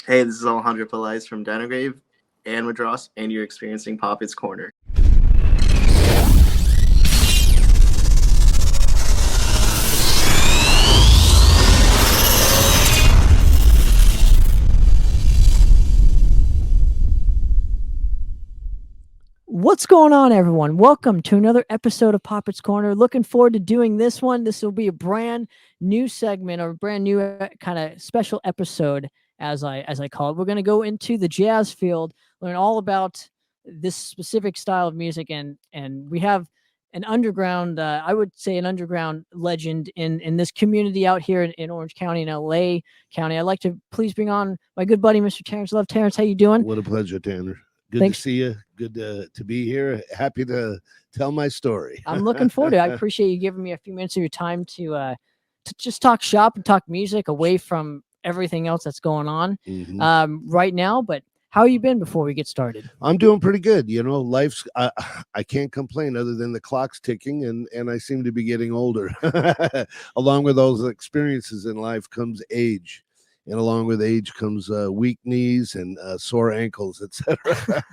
Hey, this is Alejandro Pelaez from Danagrave and Madras, and you're experiencing Poppitt's Corner. What's going on, everyone? Welcome to another episode of Poppitt's Corner. Looking forward to doing this one. This will be a brand new segment or a brand new kind of special episode, as I call it. We're going to go into the jazz field, learn all about this specific style of music, and we have an underground, I would say, an underground legend in this community out here in Orange County, in LA County. I'd like to please bring on my good buddy, Mr. Terence Love. Terence, how you doing? What a pleasure, Tanner. Good Thanks. to see you. Good to be here. Happy to tell my story. I'm looking forward to it. I appreciate you giving me a few minutes of your time to just talk shop and talk music away from everything else that's going on right now. But how you been before we get started? I'm doing pretty good. You know, life's I can't complain other than the clock's ticking and I seem to be getting older. Along with those experiences in life comes age. And along with age comes weak knees and sore ankles, etc.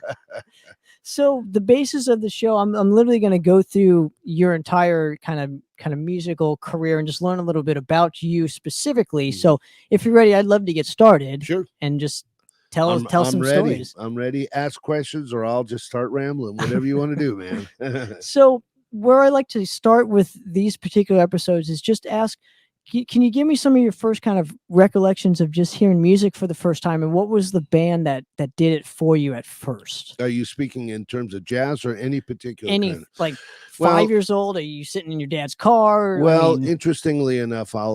So the basis of the show, I'm literally going to go through your entire kind of musical career and just learn a little bit about you specifically. So if you're ready, I'd love to get started. Sure. And just tell I'm some ready. stories. I'm ready. Ask questions or I'll just start rambling. Whatever you want to do, man. So where I like to start with these particular episodes is just ask, can you give me some of your first kind of recollections of just hearing music for the first time, and what was the band that did it for you at first? Are you speaking in terms of jazz or any particular kind? Like 5 years old? Are you sitting in your dad's car? Well, interestingly enough, I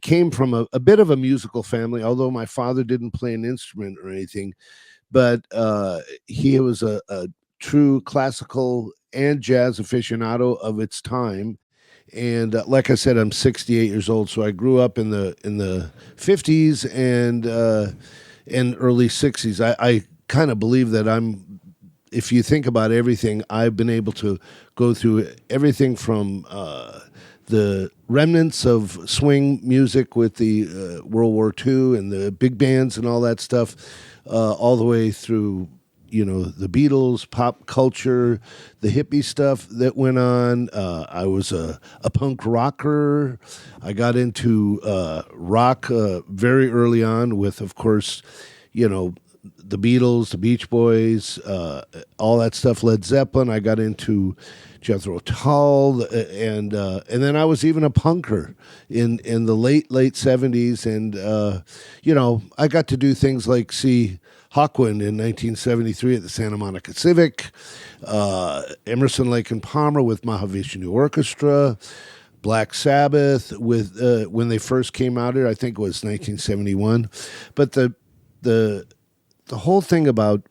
came from a bit of a musical family, although my father didn't play an instrument or anything, but he was a true classical and jazz aficionado of its time. And like I said, I'm 68 years old, so I grew up in the 50s and early 60s. I kind of believe that if you think about everything, I've been able to go through everything from the remnants of swing music with the World War II and the big bands and all that stuff, all the way through, the Beatles, pop culture, the hippie stuff that went on. I was a punk rocker. I got into rock very early on with, of course, the Beatles, the Beach Boys, all that stuff, Led Zeppelin. I got into Jethro Tull, and then I was even a punker in the late 70s, and I got to do things like see Hawkwind in 1973 at the Santa Monica Civic, Emerson, Lake and Palmer with Mahavishnu Orchestra, Black Sabbath with when they first came out here. I think it was 1971, but the whole thing about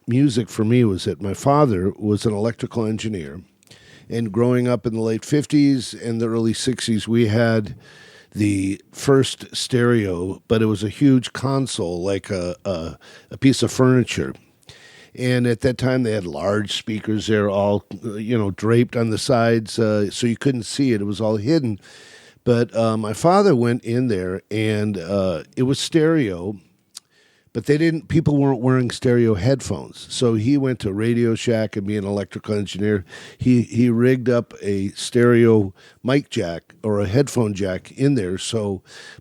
music for me was that my father was an electrical engineer, and growing up in the late 50s and the early 60s, we had the first stereo, but it was a huge console, like a piece of furniture. And at that time, they had large speakers there, all draped on the sides, so you couldn't see it. It was all hidden. But my father went in there, and it was stereo. But people weren't wearing stereo headphones. So he went to Radio Shack, and being an electrical engineer, he rigged up a stereo mic jack or a headphone jack in there.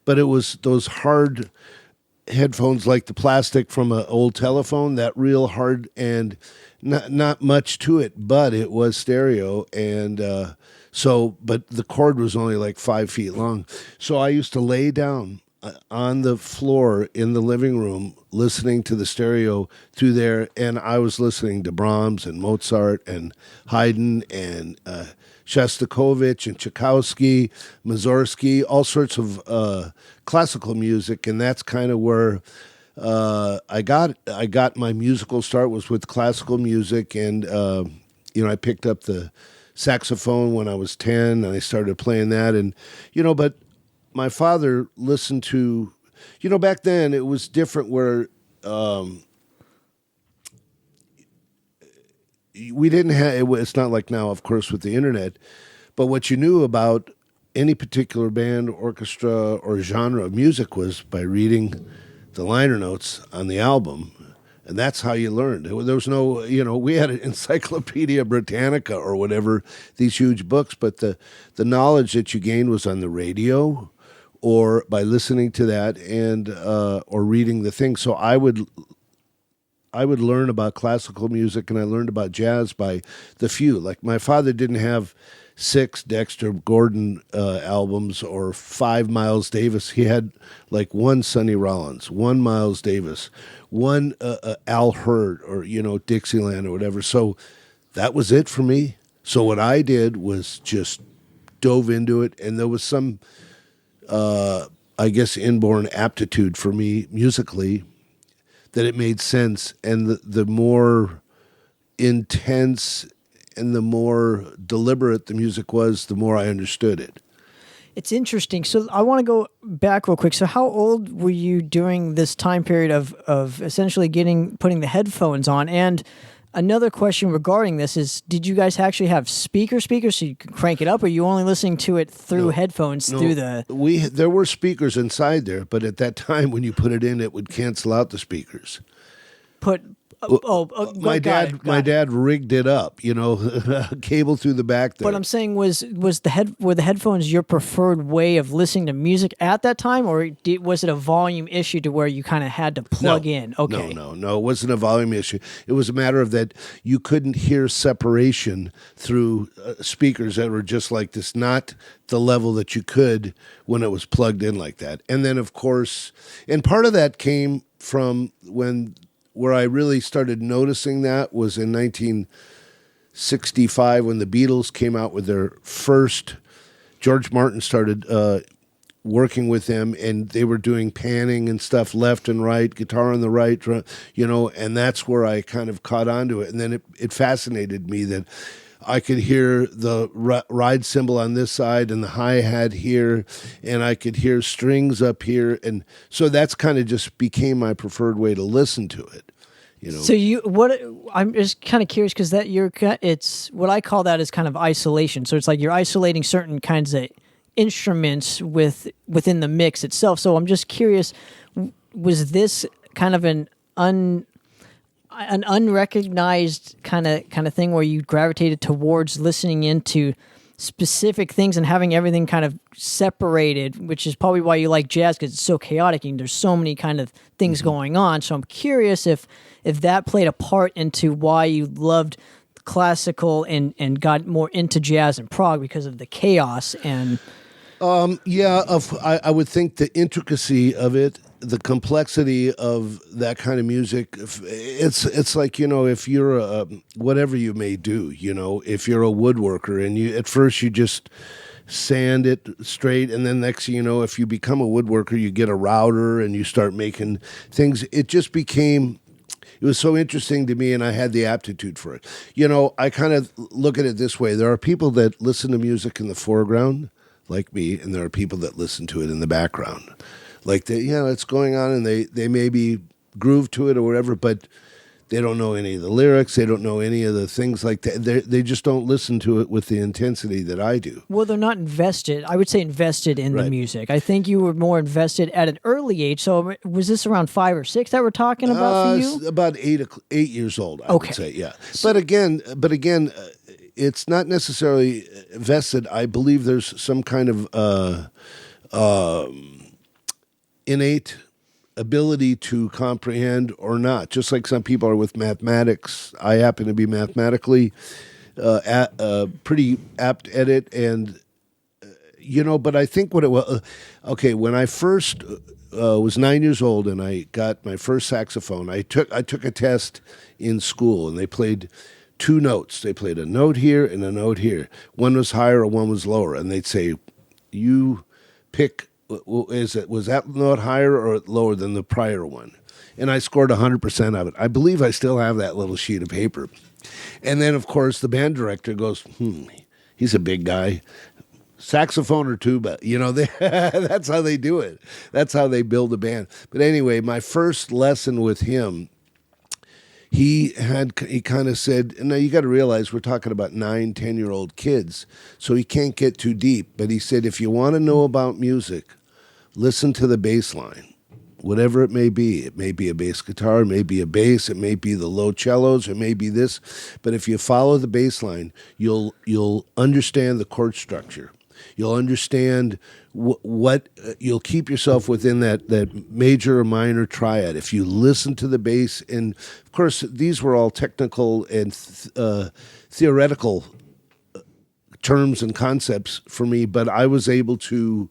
But it was those hard headphones like the plastic from an old telephone, that real hard, and not much to it, but it was stereo. And but the cord was only like 5 feet long. So I used to lay down on the floor in the living room listening to the stereo through there, and I was listening to Brahms and Mozart and Haydn and Shostakovich and Tchaikovsky, Mussorgsky, all sorts of classical music, and that's kind of where I got my musical start, was with classical music. And I picked up the saxophone when I was 10, and I started playing that. And but my father listened to, back then it was different, where we didn't have, it's not like now, of course, with the internet, but what you knew about any particular band, orchestra, or genre of music was by reading the liner notes on the album. And that's how you learned. There was no, we had an Encyclopedia Britannica or whatever, these huge books, but the knowledge that you gained was on the radio or by listening to that and or reading the thing. So I would learn about classical music and I learned about jazz by the few. Like my father didn't have 6 Dexter Gordon albums or 5 Miles Davis. He had like 1 Sonny Rollins, 1 Miles Davis, 1 Al Hurd or, Dixieland or whatever. So that was it for me. So what I did was just dove into it. And there was some, I guess, inborn aptitude for me musically that it made sense. And the more intense and the more deliberate the music was, the more I understood it. It's interesting. So I want to go back real quick. So how old were you during this time period of essentially putting the headphones on? And another question regarding this is, did you guys actually have speakers so you could crank it up, or are you only listening to it through headphones through the... There were speakers inside there, but at that time when you put it in, it would cancel out the speakers. My dad rigged it up, cable through the back there. But I'm saying, were the headphones your preferred way of listening to music at that time, or was it a volume issue to where you kind of had to plug in? Okay. No, it wasn't a volume issue. It was a matter of that you couldn't hear separation through speakers that were just like this, not the level that you could when it was plugged in like that. And then, of course, and part of that came from where I really started noticing that was in 1965 when the Beatles came out with their first. George Martin started working with them, and they were doing panning and stuff left and right, guitar on the right, and that's where I kind of caught on to it. And then it fascinated me that I could hear the ride cymbal on this side and the hi-hat here, and I could hear strings up here. And so that's kind of just became my preferred way to listen to it. So I'm just kind of curious because it's what I call that is kind of isolation. So it's like you're isolating certain kinds of instruments within the mix itself. So I'm just curious, was this kind of an unrecognized kind of thing where you gravitated towards listening into specific things and having everything kind of separated, which is probably why you like jazz, because it's so chaotic and there's so many kind of things going on. So I'm curious if that played a part into why you loved classical and got more into jazz and prog because of the chaos and... I would think the intricacy of it, the complexity of that kind of music. It's like, if you're whatever you may do, if you're a woodworker and at first you just sand it straight, and then next thing you know, if you become a woodworker, you get a router and you start making things. It just became... It was so interesting to me, and I had the aptitude for it. I kind of look at it this way. There are people that listen to music in the foreground, like me, and there are people that listen to it in the background. Like, it's going on, and they maybe groove to it or whatever, but they don't know any of the lyrics. They don't know any of the things like that. They just don't listen to it with the intensity that I do. Well, they're not invested. I would say invested in the music. I think you were more invested at an early age. So was this around 5 or 6 that we're talking about for you? About 8 years old, I would say, yeah. But again, it's not necessarily vested. I believe there's some kind of innate ability to comprehend or not. Just like some people are with mathematics. I happen to be mathematically pretty apt at it. And, but I think what it was, when I first was 9 years old and I got my first saxophone, I took a test in school, and they played 2 notes. They played a note here and a note here. One was higher or one was lower. And they'd say, you pick, was that note higher or lower than the prior one? And I scored 100% of it. I believe I still have that little sheet of paper. And then, of course, the band director goes, he's a big guy. Saxophone or tuba, that's how they do it. That's how they build a band. But anyway, my first lesson with him, he kind of said, now you got to realize we're talking about 9, 10-year-old kids, so he can't get too deep. But he said, if you want to know about music, listen to the bass line, whatever it may be. It may be a bass guitar, it may be a bass, it may be the low cellos, it may be this. But if you follow the bass line, you'll understand the chord structure. You'll understand what you'll keep yourself within that major or minor triad if you listen to the bass. And of course, these were all technical and theoretical terms and concepts for me, but I was able to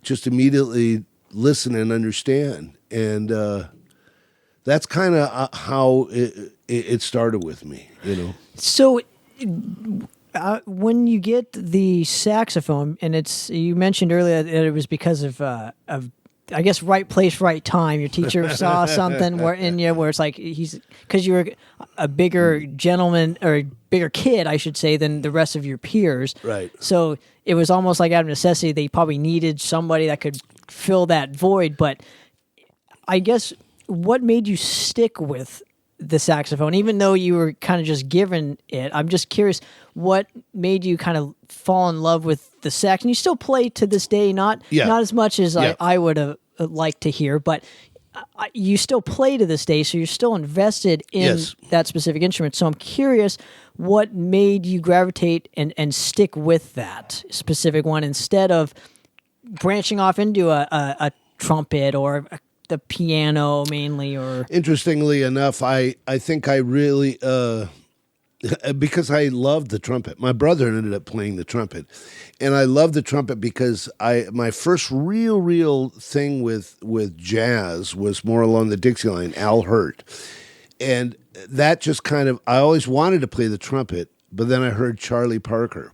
just immediately listen and understand. And that's kind of how it started with me, you know. So when you get the saxophone, and you mentioned earlier that it was because of I guess right place, right time. Your teacher saw something where it's like because you were a bigger gentleman or a bigger kid, I should say, than the rest of your peers. Right. So it was almost like out of necessity. They probably needed somebody that could fill that void. But I guess what made you stick with the saxophone, even though you were kind of just given it? I'm just curious, what made you kind of fall in love with the sax? And you still play to this day, not as much as I would have liked to hear, but you still play to this day, so you're still invested in that specific instrument. So I'm curious, what made you gravitate and stick with that specific one instead of branching off into a trumpet or the piano mainly? Or interestingly enough, I think I really because I loved the trumpet. My brother ended up playing the trumpet, and I loved the trumpet because my first real thing with jazz was more along the Dixie line, Al Hurt, and that just kind of, I always wanted to play the trumpet, but then I heard Charlie Parker,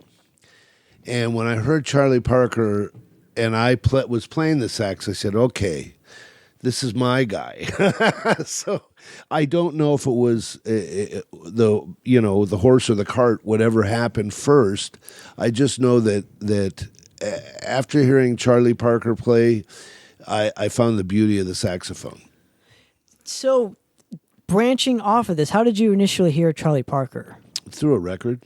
and when I heard Charlie Parker and I was playing the sax, I said, okay, this is my guy. So I don't know if it was the horse or the cart, whatever happened first. I just know that after hearing Charlie Parker play, I found the beauty of the saxophone. So branching off of this, how did you initially hear Charlie Parker? Through a record.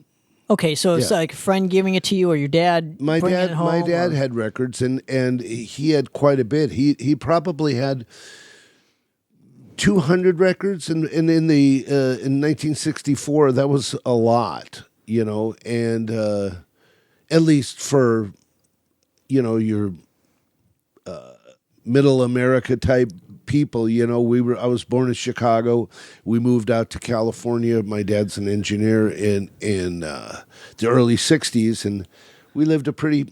Okay, so it's like a friend giving it to you, or your dad bringing it home? My dad had records, and he had quite a bit. He probably had 200 records, and in 1964, that was a lot, and at least for your middle America type people. I was born in Chicago. We moved out to California. My dad's an engineer in the early 60s, and we lived a pretty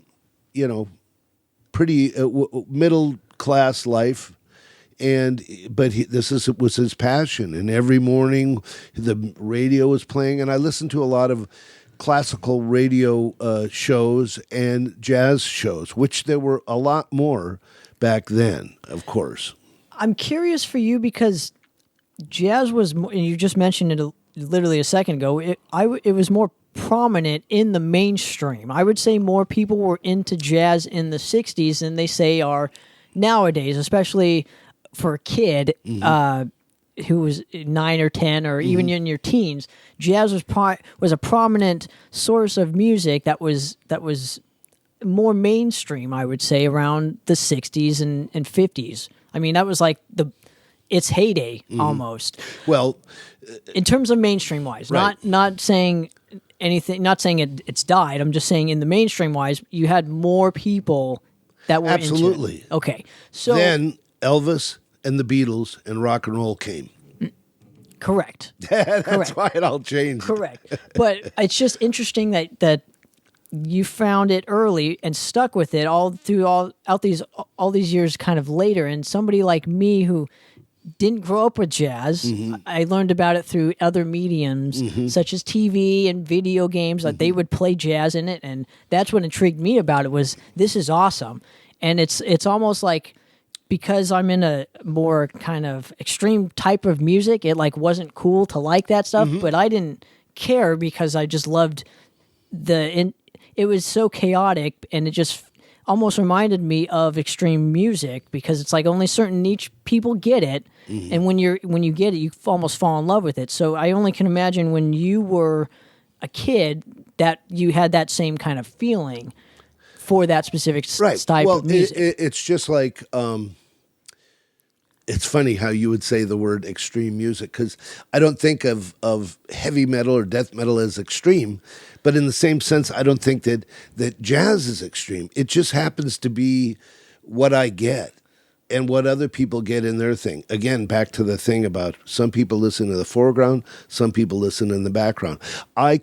middle class life. But this was his passion, and every morning the radio was playing, and I listened to a lot of classical radio shows and jazz shows, which there were a lot more back then, of course. I'm curious for you because jazz was, and you just mentioned it literally a second ago, it was more prominent in the mainstream. I would say more people were into jazz in the 60s than they say are nowadays, especially for a kid who was 9 or 10 or even in your teens. Jazz was a prominent source of music that was more mainstream, I would say, around the 60s and 50s. I mean, that was like its heyday almost. Well, in terms of mainstream wise, right. not saying anything, not saying it's died. I'm just saying in the mainstream wise, you had more people that were absolutely into it. Okay, so then Elvis and the Beatles and rock and roll came. Correct. That's why it all changed. Correct. But it's just interesting that you found it early and stuck with it all these years kind of later. And somebody like me who didn't grow up with jazz, I learned about it through other mediums such as TV and video games. Like they would play jazz in it, and that's what intrigued me about it. Was this is awesome. And it's almost like, because I'm in a more kind of extreme type of music, it like wasn't cool to like that stuff, but I didn't care because I just loved it was so chaotic, and it just, almost reminded me of extreme music because it's like only certain niche people get it, and when you get it, you almost fall in love with it. So I only can imagine when you were a kid that you had that same kind of feeling for that specific type of music. It's just like it's funny how you would say the word extreme music, because I don't think of heavy metal or death metal as extreme, but in the same sense, I don't think that jazz is extreme. It just happens to be what I get and what other people get in their thing. Again, back to the thing about some people listen to the foreground, some people listen in the background. I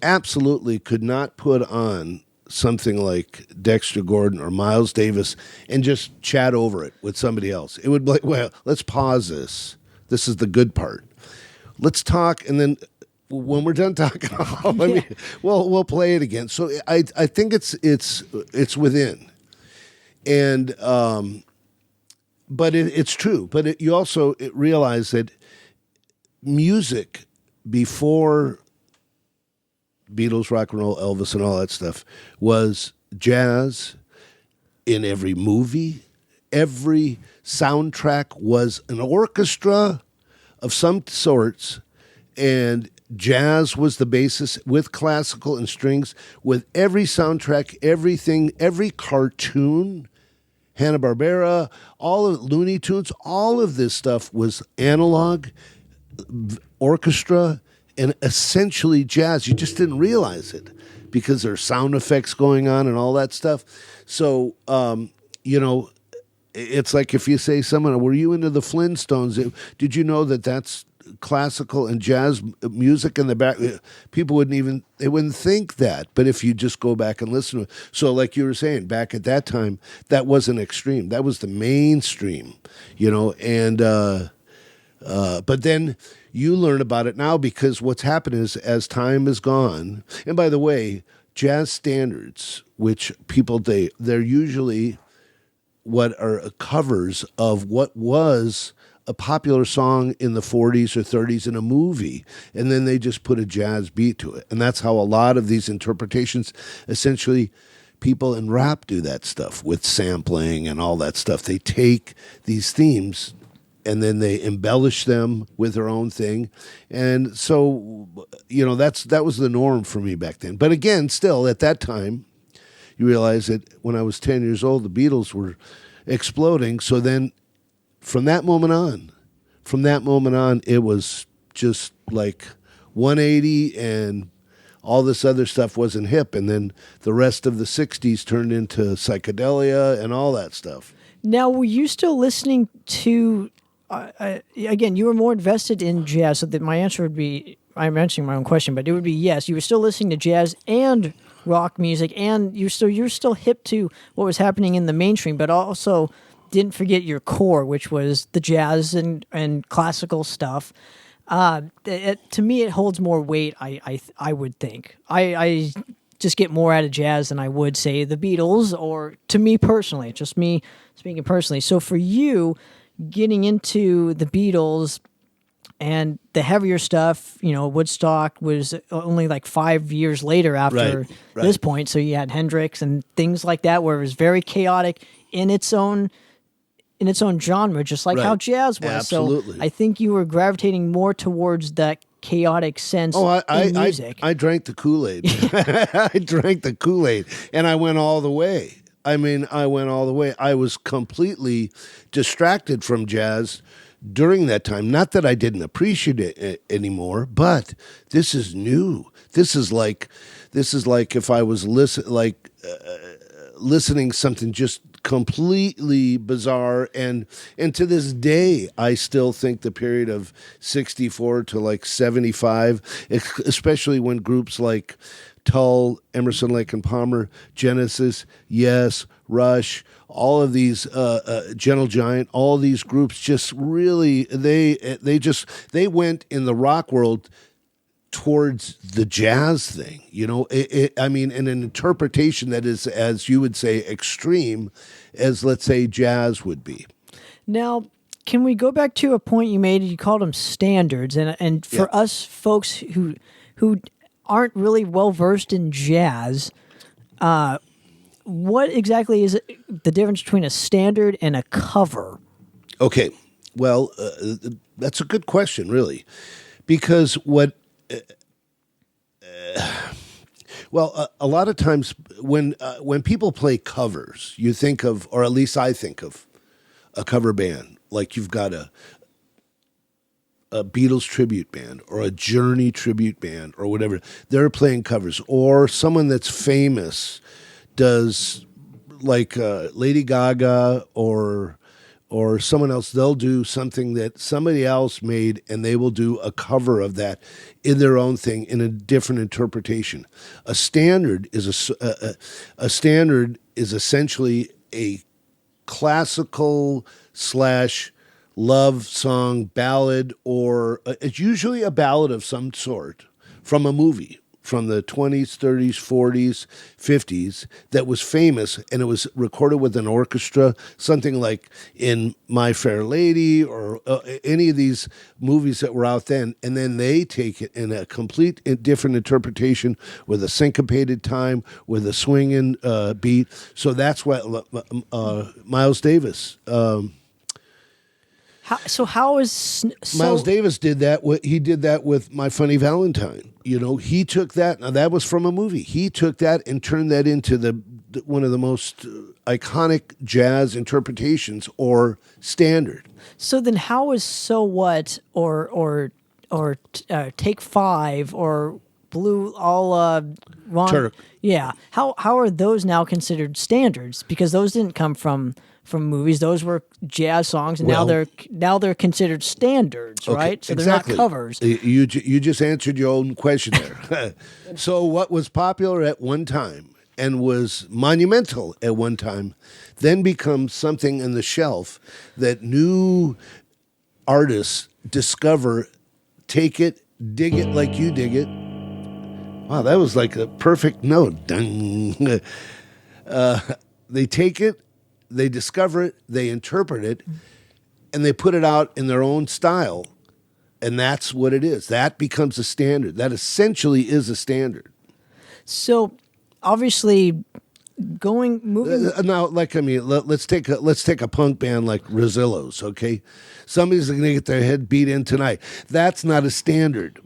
absolutely could not put on something like Dexter Gordon or Miles Davis and just chat over it with somebody else. It would be like, well, let's pause this. This is the good part. Let's talk, and then when we're done talking, we'll play it again. So I think it's within, and but it's true. But you also realize that music before Beatles, rock and roll, Elvis, and all that stuff was jazz in every movie. Every soundtrack was an orchestra of some sorts, and jazz was the basis with classical and strings. With every soundtrack, everything, every cartoon, Hanna-Barbera, all of Looney Tunes, all of this stuff was analog, orchestra, and essentially jazz. You just didn't realize it because there's sound effects going on and all that stuff. So, it's like if you say someone, were you into the Flintstones? Did you know that that's classical and jazz music in the back? People wouldn't think that. But if you just go back and listen to it. So like you were saying, back at that time, that wasn't extreme. That was the mainstream, and but then you learn about it now because what's happened is as time has gone, and by the way, jazz standards, which people, they're usually what are covers of what was a popular song in the 40s or 30s in a movie, and then they just put a jazz beat to it. And that's how a lot of these interpretations, essentially, people in rap do that stuff with sampling and all that stuff. They take these themes and then they embellish them with their own thing. And so, that was the norm for me back then. But again, still, at that time, you realize that when I was 10 years old, the Beatles were exploding. So then from that moment on, it was just like 180, and all this other stuff wasn't hip. And then the rest of the 60s turned into psychedelia and all that stuff. Now, were you still listening to... again, you were more invested in jazz, so that my answer would be, I'm answering my own question, but it would be yes. You were still listening to jazz and rock music, and you're still hip to what was happening in the mainstream, but also didn't forget your core, which was the jazz and classical stuff. To me, it holds more weight. I would think. I just get more out of jazz than I would say the Beatles, or to me personally, just me speaking personally. So for you, getting into the Beatles and the heavier stuff, Woodstock was only like 5 years later after this point. So you had Hendrix and things like that, where it was very chaotic in its own genre, just like how jazz was. Absolutely. So I think you were gravitating more towards that chaotic sense in music. I drank the Kool-Aid. I drank the Kool-Aid, and I went all the way. I went all the way. I was completely distracted from jazz during that time. Not that I didn't appreciate it anymore, but this is new. This is like if I was listening something just completely bizarre, and to this day I still think the period of 64 to like 75, especially when groups like Tull, Emerson, Lake and Palmer, Genesis, Yes, Rush, all of these, Gentle Giant, all these groups just really, they went in the rock world towards the jazz thing, in an interpretation that is, as you would say, extreme as, let's say, jazz would be. Now, can we go back to a point you made? You called them standards, and for us folks who aren't really well versed in jazz, what exactly is the difference between a standard and a cover? Okay, well, that's a good question, really, because a lot of times when people play covers, you think of, or at least I think of, a cover band. Like you've got a Beatles tribute band or a Journey tribute band or whatever. They're playing covers. Or someone that's famous does, like Lady Gaga or someone else. They'll do something that somebody else made, and they will do a cover of that in their own thing in a different interpretation. A standard is a standard is essentially a classical / love song, ballad, or it's usually a ballad of some sort from a movie from the 20s, 30s, 40s, 50s that was famous, and it was recorded with an orchestra, something like in My Fair Lady or any of these movies that were out then, and then they take it in a complete different interpretation with a syncopated time, with a swinging beat. So that's what Miles Davis... Miles Davis did that? He did that with My Funny Valentine. You know, he took that. Now that was from a movie. He took that and turned that into one of the most iconic jazz interpretations or standard. So then, how is So What or Take Five or Blue Ron? Turk. Yeah. How are those now considered standards? Because those didn't come from movies. Those were jazz songs, and now they're considered standards, okay, right? So exactly. They're not covers. You just answered your own question there. So what was popular at one time and was monumental at one time then becomes something in the shelf that new artists discover, take it, dig it like you dig it. Wow, that was like a perfect note. Dang. They take it, they discover it, they interpret it, and they put it out in their own style. And that's what it is. That becomes a standard. That essentially is a standard. So, obviously, moving now, like, I mean, let's take a punk band like Rosillos, okay? Somebody's going to get their head beat in tonight. That's not a standard.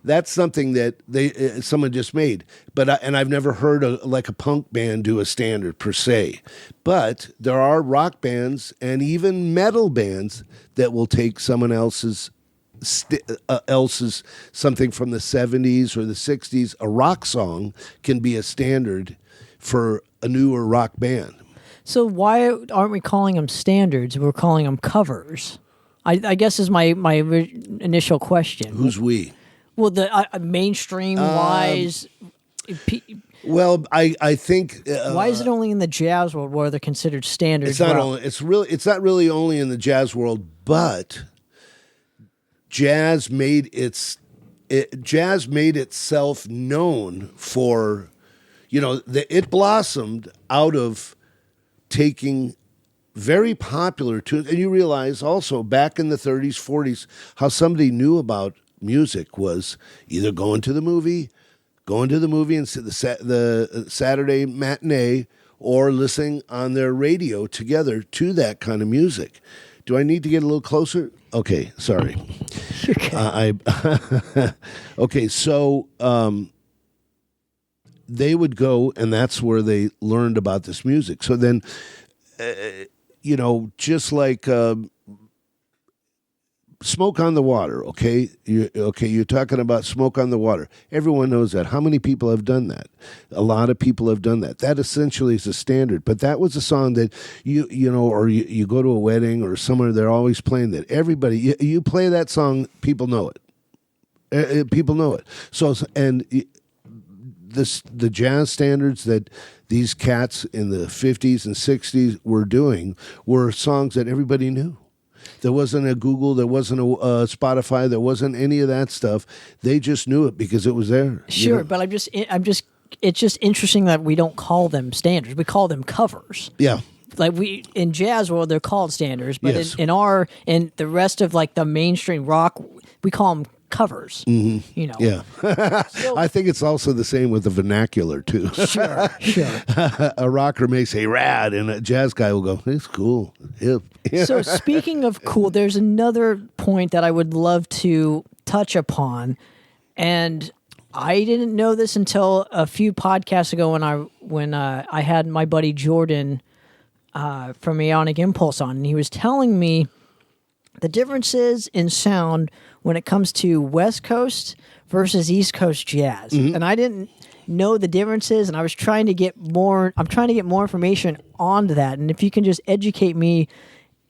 that's something that someone just made. But I've never heard like a punk band do a standard per se. But there are rock bands and even metal bands that will take someone else's something from the 70s or the 60s. A rock song can be a standard for a newer rock band. So why aren't we calling them standards? We're calling them covers. I guess is my initial question. Who's we? Well, the mainstream wise. Well, I think why is it only in the jazz world where they're considered standards? It's not really only in the jazz world, but jazz made itself known for, it blossomed out of taking very popular tunes. And you realize also back in the 30s, 40s, how somebody knew about music was either going to the movie and see the Saturday matinee, or listening on their radio together to that kind of music. Do I need to get a little closer? Okay, sorry. Okay, so they would go, and that's where they learned about this music. So then, just like Smoke on the Water, okay? You're talking about Smoke on the Water. Everyone knows that. How many people have done that? A lot of people have done that. That essentially is a standard. But that was a song that you go to a wedding or somewhere, they're always playing that. Everybody, you play that song, people know it. People know it. So, and the jazz standards that these cats in the 50s and 60s were doing were songs that everybody knew. There wasn't a Google, there wasn't a Spotify, there wasn't any of that stuff. They just knew it because it was there. Sure, but it's just interesting that we don't call them standards. We call them covers. Yeah. Like in jazz world, they're called standards, but yes. in the rest of like the mainstream rock, we call them covers. Mhm. You know. Yeah. So- I think it's also the same with the vernacular too. Sure. A rocker may say rad, and a jazz guy will go, it's cool, hip. So speaking of cool, there's another point that I would love to touch upon, and I didn't know this until a few podcasts ago when I had my buddy Jordan from Aeonic Impulse on, and he was telling me the differences in sound when it comes to West Coast versus East Coast jazz, and I didn't know the differences, and I was trying to get more. I'm trying to get more information on that, and if you can just educate me,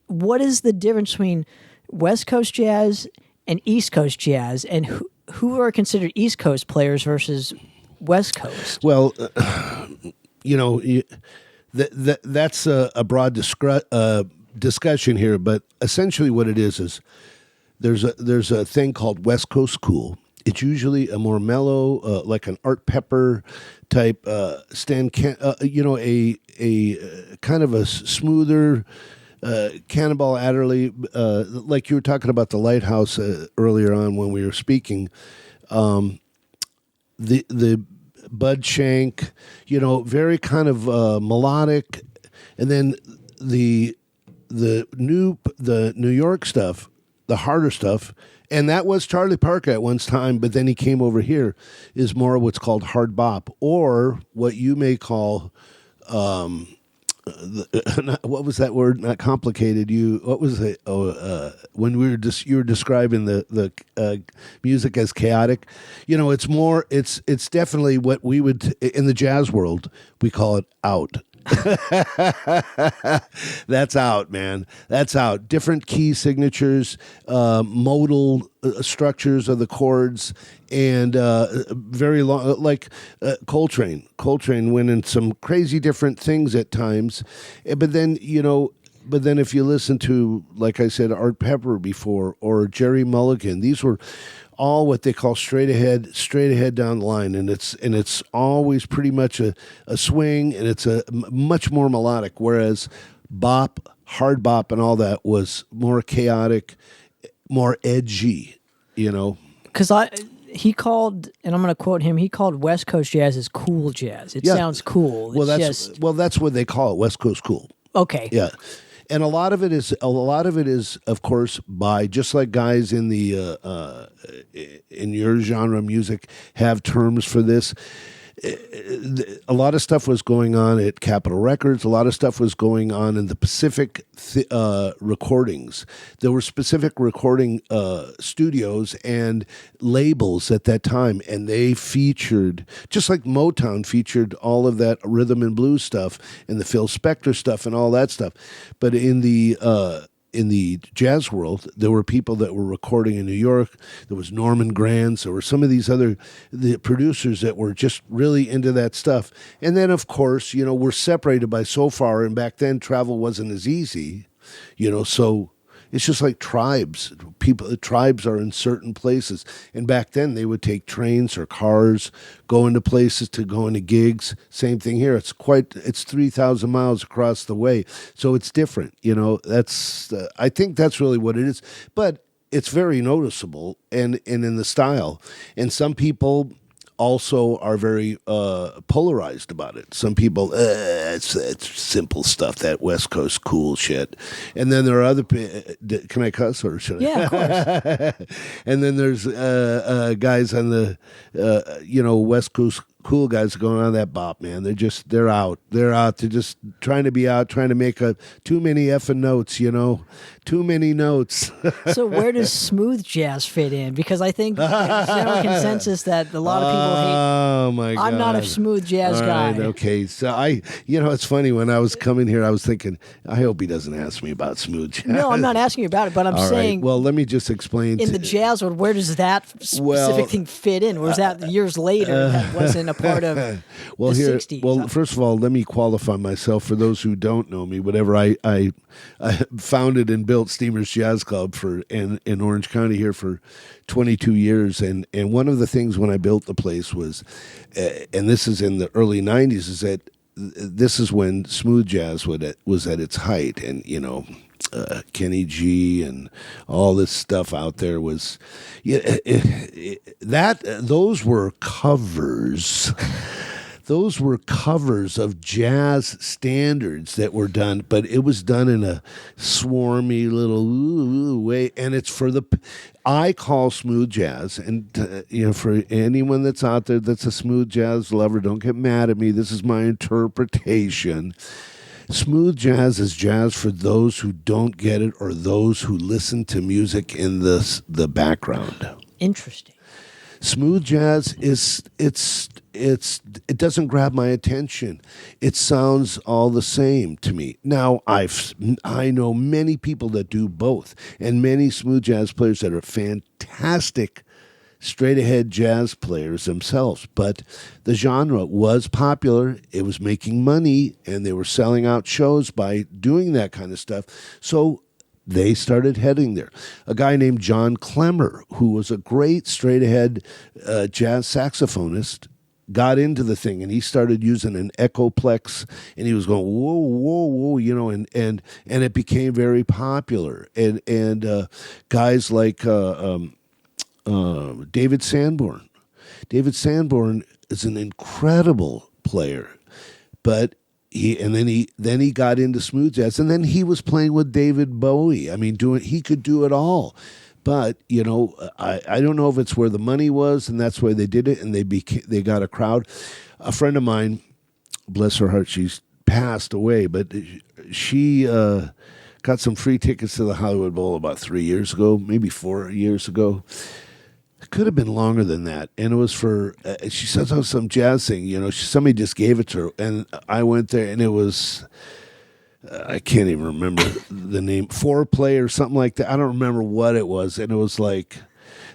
what is the difference between West Coast jazz and East Coast jazz, and who are considered East Coast players versus West Coast? Well, that's a broad discussion here, but essentially what it is there's a thing called West Coast cool. It's usually a more mellow, like an Art Pepper type a kind of a smoother Cannonball Adderley, like you were talking about the Lighthouse earlier on when we were speaking. The Bud Shank, very kind of melodic, and then the New York stuff, the harder stuff, and that was Charlie Parker at one time, but then he came over here, is more what's called hard bop, or what you may call what was that word? Not complicated. What was it? When you were describing the music as chaotic. It's more. It's definitely what we would in the jazz world we call it out. That's out, man. That's out. Different key signatures, modal structures of the chords, and very long, like Coltrane. Coltrane went in some crazy different things at times, but then if you listen to, like I said, Art Pepper before, or Jerry Mulligan, these were all what they call straight ahead down the line, and it's always pretty much a swing, and it's a much more melodic, whereas bop, hard bop, and all that was more chaotic, more edgy, Because he called, and I'm going to quote him, he called West Coast jazz as cool jazz. It sounds cool. Well, that's what they call it, West Coast cool. Okay. Yeah. And a lot of it is, of course, by just like guys in the in your genre of music have terms for this. A lot of stuff was going on at Capitol Records. A lot of stuff was going on in the Pacific recordings. There were specific recording studios and labels at that time, and they featured, just like Motown featured all of that rhythm and blues stuff and the Phil Spector stuff and all that stuff. But in the jazz world, there were people that were recording in New York. There was Norman Granz. There were some of these the producers that were just really into that stuff. And then, of course, we're separated by so far, and back then travel wasn't as easy, so it's just like tribes. Tribes are in certain places. And back then they would take trains or cars, go into places to go into gigs. Same thing here. It's 3,000 miles across the way. So it's different. That's, I think that's really what it is. But it's very noticeable and in the style. And some people also are very polarized about it. Some people, it's simple stuff, that West Coast cool shit. And then there are other, can I cuss or should I? Yeah, of course. And then there's guys on the, West Coast cool guys going on that bop, man. They're out. They're just trying to be out, trying to make too many effing notes, too many notes. So where does smooth jazz fit in? Because I think there's general consensus that a lot of people hate. Oh my God! I'm not a smooth jazz guy. Right, okay, so it's funny, when I was coming here, I was thinking, I hope he doesn't ask me about smooth jazz. No, I'm not asking you about it, but I'm All saying. Right. Well, let me just explain. In the jazz world, where does that specific thing fit in? Or was that years later that wasn't a part of the 60s? Well, first of all, let me qualify myself for those who don't know me. Whatever, I founded and built Steamers Jazz Club in Orange County here for 22 years, and one of the things when I built the place was, and this is in the early 90s, is that this is when smooth jazz was at its height, and Kenny G and all this stuff out there was, those were covers. Those were covers of jazz standards that were done, but it was done in a swarmy little way. And it's I call smooth jazz, and for anyone that's out there that's a smooth jazz lover, don't get mad at me. This is my interpretation. Smooth jazz is jazz for those who don't get it or those who listen to music in the background. Interesting. Smooth jazz it doesn't grab my attention. It sounds all the same to me. Now I know many people that do both, and many smooth jazz players that are fantastic straight ahead jazz players themselves. But the genre was popular. It was making money, and they were selling out shows by doing that kind of stuff. So they started heading there. A guy named John Clemmer, who was a great straight-ahead jazz saxophonist, got into the thing, and he started using an Echoplex, and he was going whoa, whoa, whoa, and it became very popular. And guys like David Sanborn. David Sanborn is an incredible player, but then he got into smooth jazz, and then he was playing with David Bowie. I mean, he could do it all. But I don't know if it's where the money was, and that's why they did it, and they got a crowd. A friend of mine, bless her heart, she's passed away, but she got some free tickets to the Hollywood Bowl about 3 years ago, maybe 4 years ago. It could have been longer than that, and it was for she says some jazz thing. Somebody just gave it to her, and I went there, and it was I can't even remember the name, Foreplay or something like that. I don't remember what it was, and it was like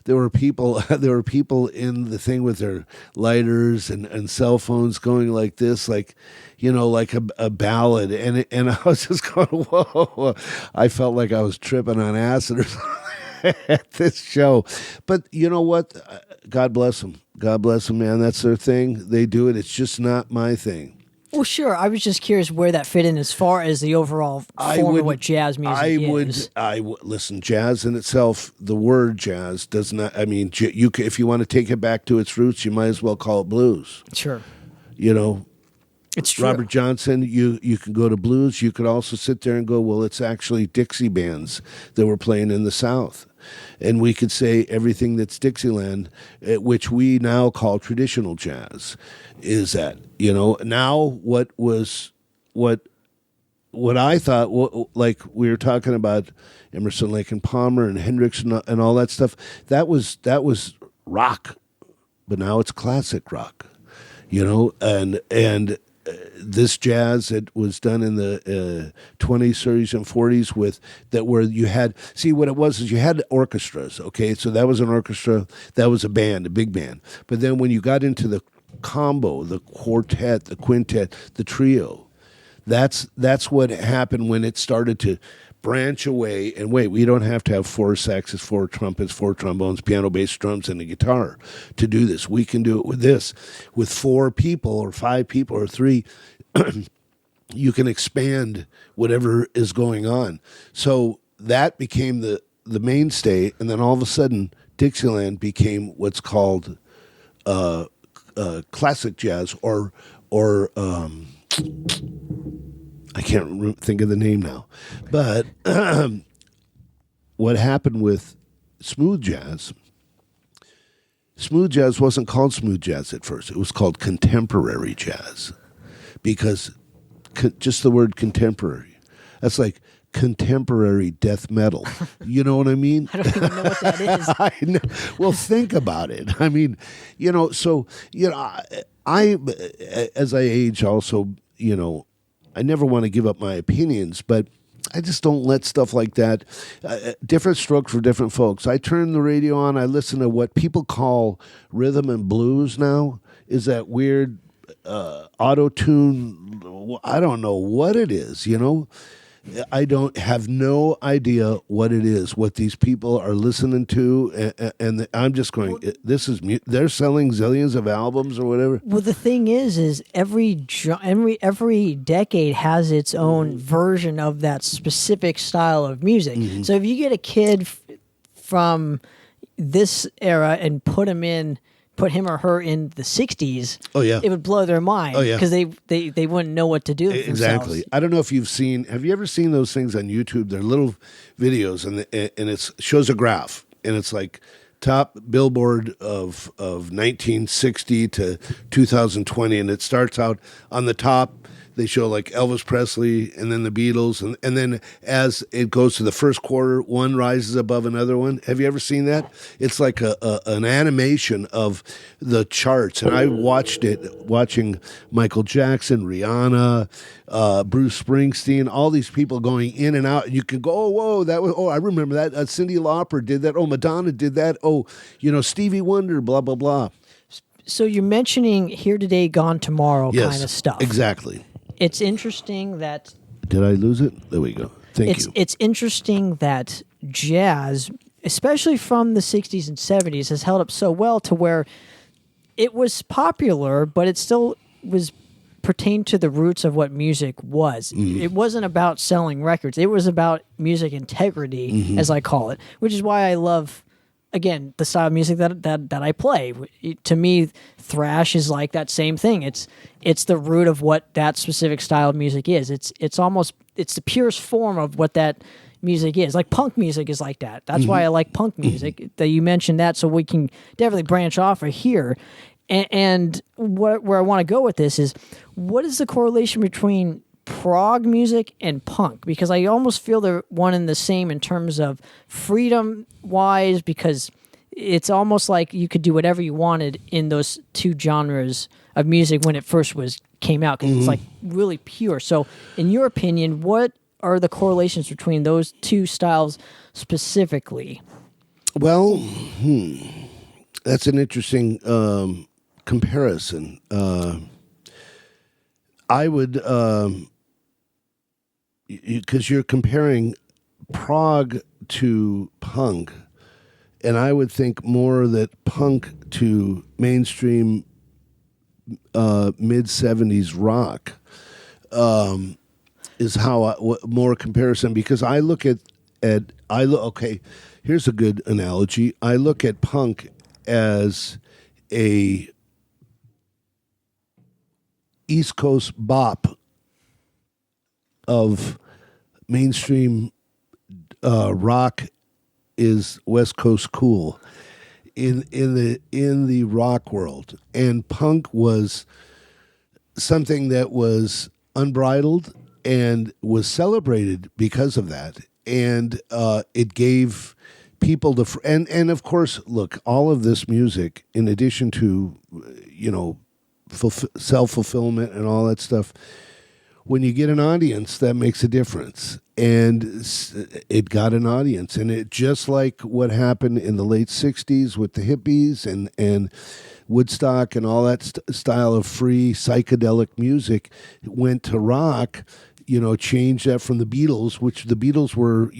there were people in the thing with their lighters and cell phones going like this, like a ballad, and I was just going, whoa! I felt like I was tripping on acid or something at this show. But you know what? God bless them. God bless them, man. That's their thing. They do it. It's just not my thing. Well, sure. I was just curious where that fit in as far as the overall form of what jazz music is. Listen, jazz in itself, the word jazz does not, I mean, if you want to take it back to its roots, you might as well call it blues. Sure. It's true. Robert Johnson, you can go to blues. You could also sit there and go, well, it's actually Dixie bands that were playing in the South. And we could say everything that's Dixieland, which we now call traditional jazz, is that. Now what I thought, like we were talking about Emerson, Lake and Palmer and Hendrix and all that stuff, that was rock, but now it's classic rock, and this jazz that was done in the 20s, 30s, and 40s where you had, see what it was is you had orchestras, okay? So that was an orchestra, that was a band, a big band. But then when you got into the combo, the quartet, the quintet, the trio, that's what happened when it started to branch away. And wait, we don't have to have 4 saxes, 4 trumpets, 4 trombones, piano, bass, drums, and a guitar to do this. We can do it with this. With 4 people or 5 people or 3, you can expand whatever is going on. So that became the mainstay, and then all of a sudden, Dixieland became what's called classic jazz, or I can't think of the name now. But what happened with smooth jazz wasn't called smooth jazz at first. It was called contemporary jazz, because just the word contemporary, that's like contemporary death metal. You know what I mean? I don't even know what that is. I know. Well, think about it. I mean, I as I age also, I never want to give up my opinions, but I just don't let stuff like that. Different strokes for different folks. I turn the radio on. I listen to what people call rhythm and blues now. Is that weird auto-tune? I don't know what it is, I don't have no idea what it is, what these people are listening to, and I'm just going. This is they're selling zillions of albums or whatever. Well, the thing is every decade has its own version of that specific style of music. So if you get a kid from this era and put him or her in the 60s, it would blow their mind because they wouldn't know what to do with exactly. themselves. I don't know if have you ever seen those things on YouTube? They're little videos and it shows a graph and it's like top Billboard of 1960 to 2020, and it starts out on the top. They show like Elvis Presley and then the Beatles, and then as it goes to the first quarter, one rises above another one. Have you ever seen that? It's like an animation of the charts, and I watched it watching Michael Jackson, Rihanna, Bruce Springsteen, all these people going in and out. You can go, oh, whoa, I remember that. Cyndi Lauper did that. Oh, Madonna did that. Oh, Stevie Wonder, blah, blah, blah. So you're mentioning Here Today, Gone Tomorrow kind of stuff. Exactly. It's interesting that... Did I lose it? There we go. Thank you. It's interesting that jazz, especially from the 60s and 70s, has held up so well to where it was popular, but it still was pertained to the roots of what music was. It wasn't about selling records. It was about music integrity, as I call it, which is why I love... Again, the style of music that I play. To me, thrash is like that same thing. It's the root of what that specific style of music is. It's the purest form of what that music is. Like punk music is like that. That's why I like punk music. That you mentioned that, so we can definitely branch off of here. And where I want to go with this is, what is the correlation between prog music and punk? Because I almost feel they're one and the same in terms of freedom wise, because it's almost like you could do whatever you wanted in those two genres of music when it first came out, because it's like really pure. So in your opinion, what are the correlations between those two styles specifically? Well, that's an interesting comparison. I would because you're comparing prog to punk, and I would think more that punk to mainstream mid-70s rock is how more comparison, because I look at okay, here's a good analogy. I look at punk as a East Coast bop of mainstream rock is West Coast cool in the rock world, and punk was something that was unbridled and was celebrated because of that, and it gave people and of course, look, all of this music, in addition to self-fulfillment and all that stuff, when you get an audience, that makes a difference. And it got an audience. And it just like what happened in the late 60s with the hippies and Woodstock and all that style of free psychedelic music, it went to rock, changed that from the Beatles, which the Beatles were,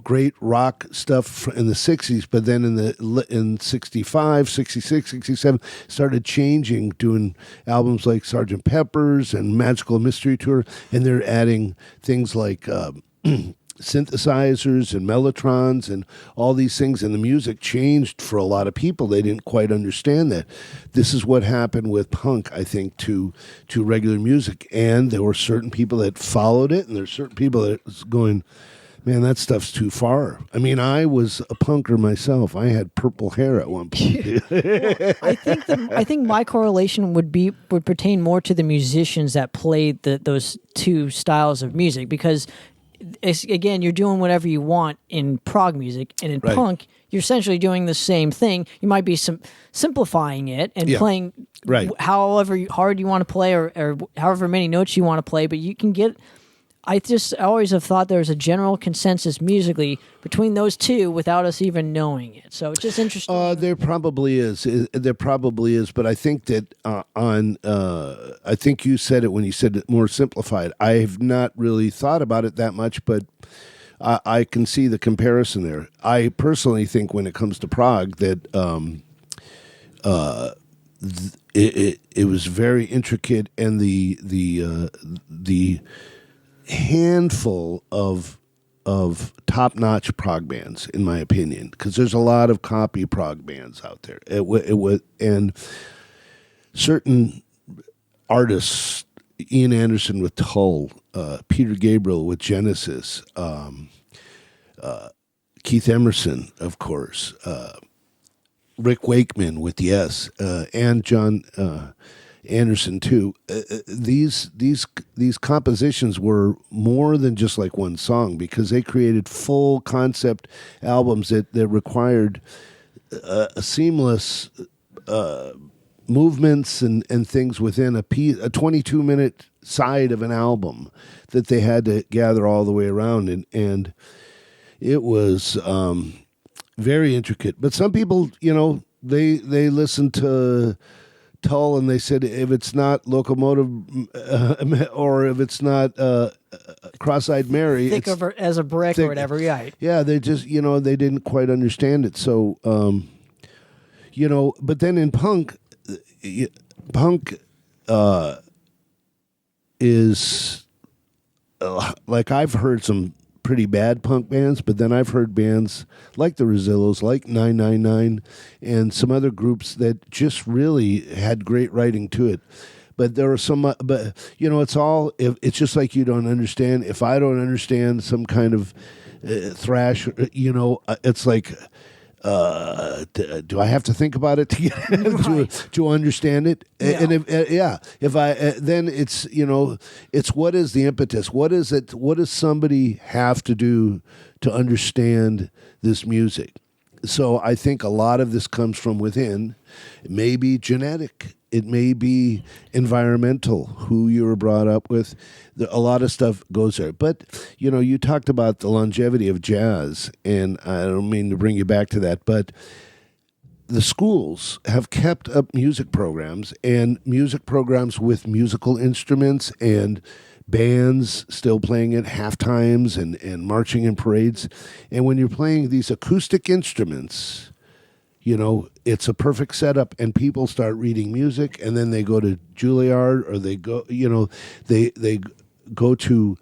great rock stuff in the 60s, but then in 65, 66, 67, started changing, doing albums like Sgt. Pepper's and Magical Mystery Tour, and they're adding things like synthesizers and mellotrons and all these things, and the music changed for a lot of people. They didn't quite understand that. This is what happened with punk, I think, to regular music, and there were certain people that followed it, and there's certain people that was going, man, that stuff's too far. I mean, I was a punker myself. I had purple hair at one point. Well, I think my correlation would pertain more to the musicians that played those two styles of music, because again, you're doing whatever you want in prog music, and in punk, you're essentially doing the same thing. You might be simplifying it and playing however hard you want to play, or however many notes you want to play, but you can get I always have thought there's a general consensus musically between those two without us even knowing it. So it's just interesting. There probably is. There probably is, but I think that I think you said it when you said it more simplified. I have not really thought about it that much, but I can see the comparison there. I personally think when it comes to Prog that it was very intricate, and the handful of top-notch prog bands, in my opinion, because there's a lot of copy prog bands out there. And certain artists, Ian Anderson with Tull, Peter Gabriel with Genesis, Keith Emerson, of course, Rick Wakeman with Yes, and John Anderson too. These compositions were more than just like one song, because they created full concept albums that required a seamless movements and things within a 22-minute side of an album that they had to gather all the way around, and it was very intricate. But some people, they listen to Tull, and they said if it's not Locomotive or if it's not Cross-Eyed Mary, Thick as a brick or whatever, right? Yeah, they just they didn't quite understand it. So but then in punk is like, I've heard some pretty bad punk bands, but then I've heard bands like the Rosillos, like 999, and some other groups that just really had great writing to it. But there are some, but it's just like, you don't understand. If I don't understand some kind of thrash, it's like, do I have to think about it to get to understand it? Yeah. And if I then it's it's what is the impetus? What is it? What does somebody have to do to understand this music? So I think a lot of this comes from within. It may be genetic. It may be environmental, who you were brought up with. A lot of stuff goes there. But, you talked about the longevity of jazz, and I don't mean to bring you back to that, but the schools have kept up music programs, and music programs with musical instruments and bands still playing at half times and marching in parades. And when you're playing these acoustic instruments, it's a perfect setup, and people start reading music, and then they go to Juilliard, or they go, they go to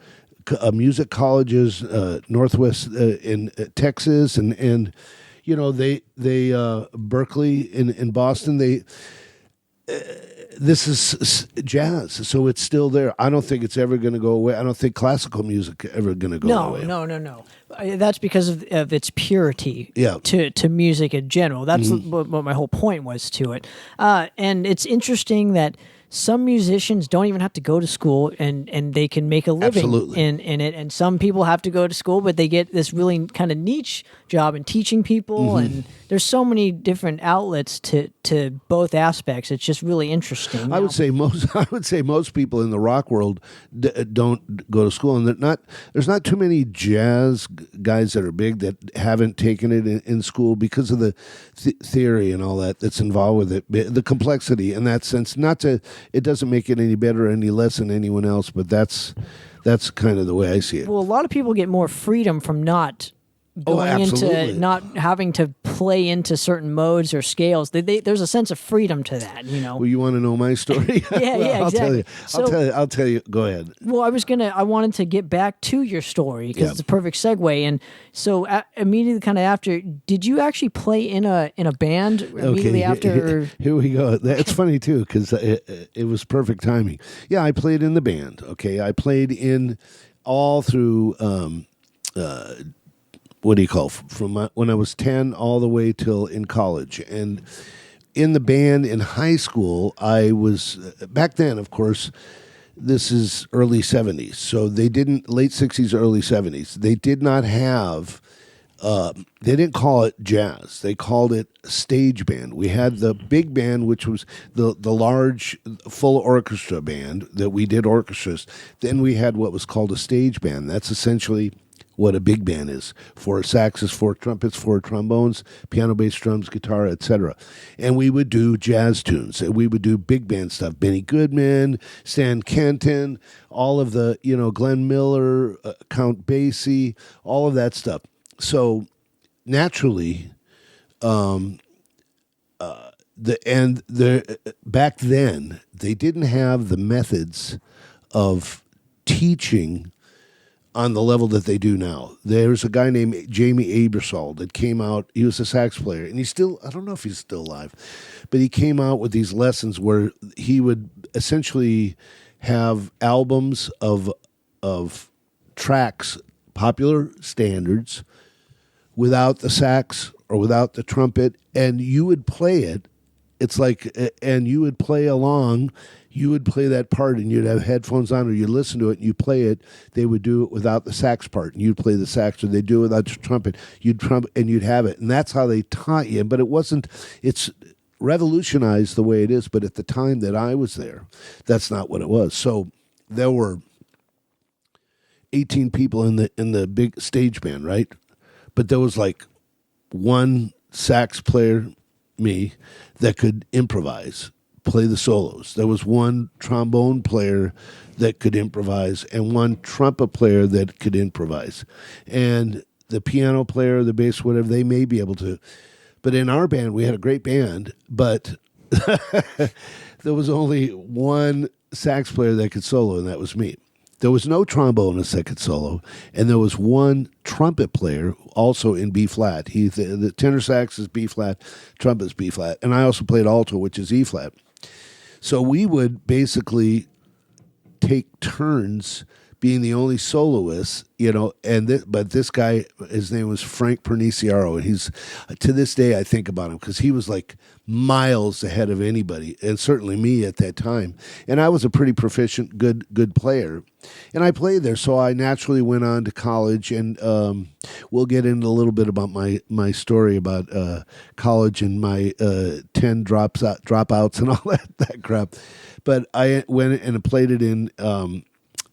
music colleges, Northwest in Texas, and they Berkeley in Boston. This is jazz, so it's still there. I don't think it's ever going to go away. I don't think classical music ever going to go away. No. That's because of its purity to music in general. That's what my whole point was to it. And it's interesting that some musicians don't even have to go to school, and they can make a living in it. And some people have to go to school, but they get this really kind of niche job in teaching people. And there's so many different outlets to both aspects. It's just really interesting. I would say most people in the rock world don't go to school, and there's not too many jazz guys that are big that haven't taken it in school, because of the theory and all that's involved with it, the complexity in that sense. It doesn't make it any better or any less than anyone else, but that's kind of the way I see it. Well, a lot of people get more freedom from not going into not having to play into certain modes or scales. There's a sense of freedom to that, Well, you want to know my story? Yeah, exactly. I'll tell you. Go ahead. Well, I wanted to get back to your story, because it's a perfect segue. And so immediately, kind of after, did you actually play in a band immediately after? Here we go. That's funny too, because it was perfect timing. Yeah, I played in the band. Okay, I played in all through. What do you call, from when I was 10 all the way till in college. And in the band in high school, I was, back then, of course, this is early 70s. So they didn't, late 60s, early 70s, they did not have they didn't call it jazz. They called it stage band. We had the big band, which was the large full orchestra band that we did orchestras. Then we had what was called a stage band. That's essentially what a big band is: 4 saxes, 4 trumpets, 4 trombones, piano, bass, drums, guitar, etc. And we would do jazz tunes, and we would do big band stuff: Benny Goodman, Stan Kenton, all of the, Glenn Miller, Count Basie, all of that stuff. So naturally, back then they didn't have the methods of teaching on the level that they do now. There's a guy named Jamie Abersol that came out. He was a sax player, and I don't know if he's still alive, but he came out with these lessons where he would essentially have albums of tracks, popular standards, without the sax or without the trumpet, and you would play it. It's like, and you would play along. You would play that part, and you'd have headphones on, or you listen to it and you play it. They would do it without the sax part, and you'd play the sax, or they'd do it without the trumpet. You'd trumpet, and you'd have it, and that's how they taught you. But it's revolutionized the way it is. But at the time that I was there, that's not what it was. So there were 18 people in the big stage band, right? But there was like one sax player, me, that could improvise, play the solos. There was one trombone player that could improvise, and one trumpet player that could improvise. And the piano player, the bass, whatever, they may be able to. But in our band, we had a great band, but there was only one sax player that could solo, and that was me. There was no trombonist that could solo, and there was one trumpet player also in B flat. The tenor sax is B flat, trumpet is B flat, and I also played alto, which is E flat. So we would basically take turns being the only soloist, but this guy, his name was Frank Perniciaro, and he's, to this day, I think about him, because he was like miles ahead of anybody, and certainly me at that time. And I was a pretty proficient, good player. And I played there, so I naturally went on to college, and we'll get into a little bit about my story about college and my 10 dropouts and all that crap. But I went and played it in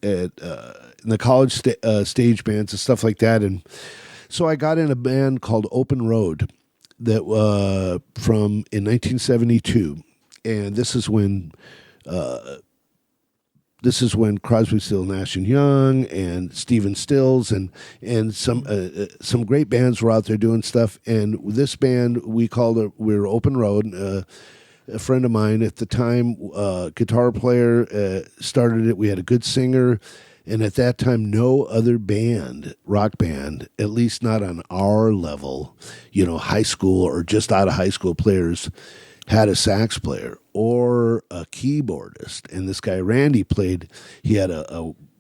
the college stage bands and stuff like that. And so I got in a band called Open Road that in 1972, and this is when Crosby, Still, Nash and Young and Stephen Stills and some great bands were out there doing stuff. And this band, we were Open Road. A friend of mine at the time, guitar player, started it. We had a good singer, and at that time, no other rock band, at least not on our level, high school or just out of high school players, had a sax player or a keyboardist. And this guy Randy played. He had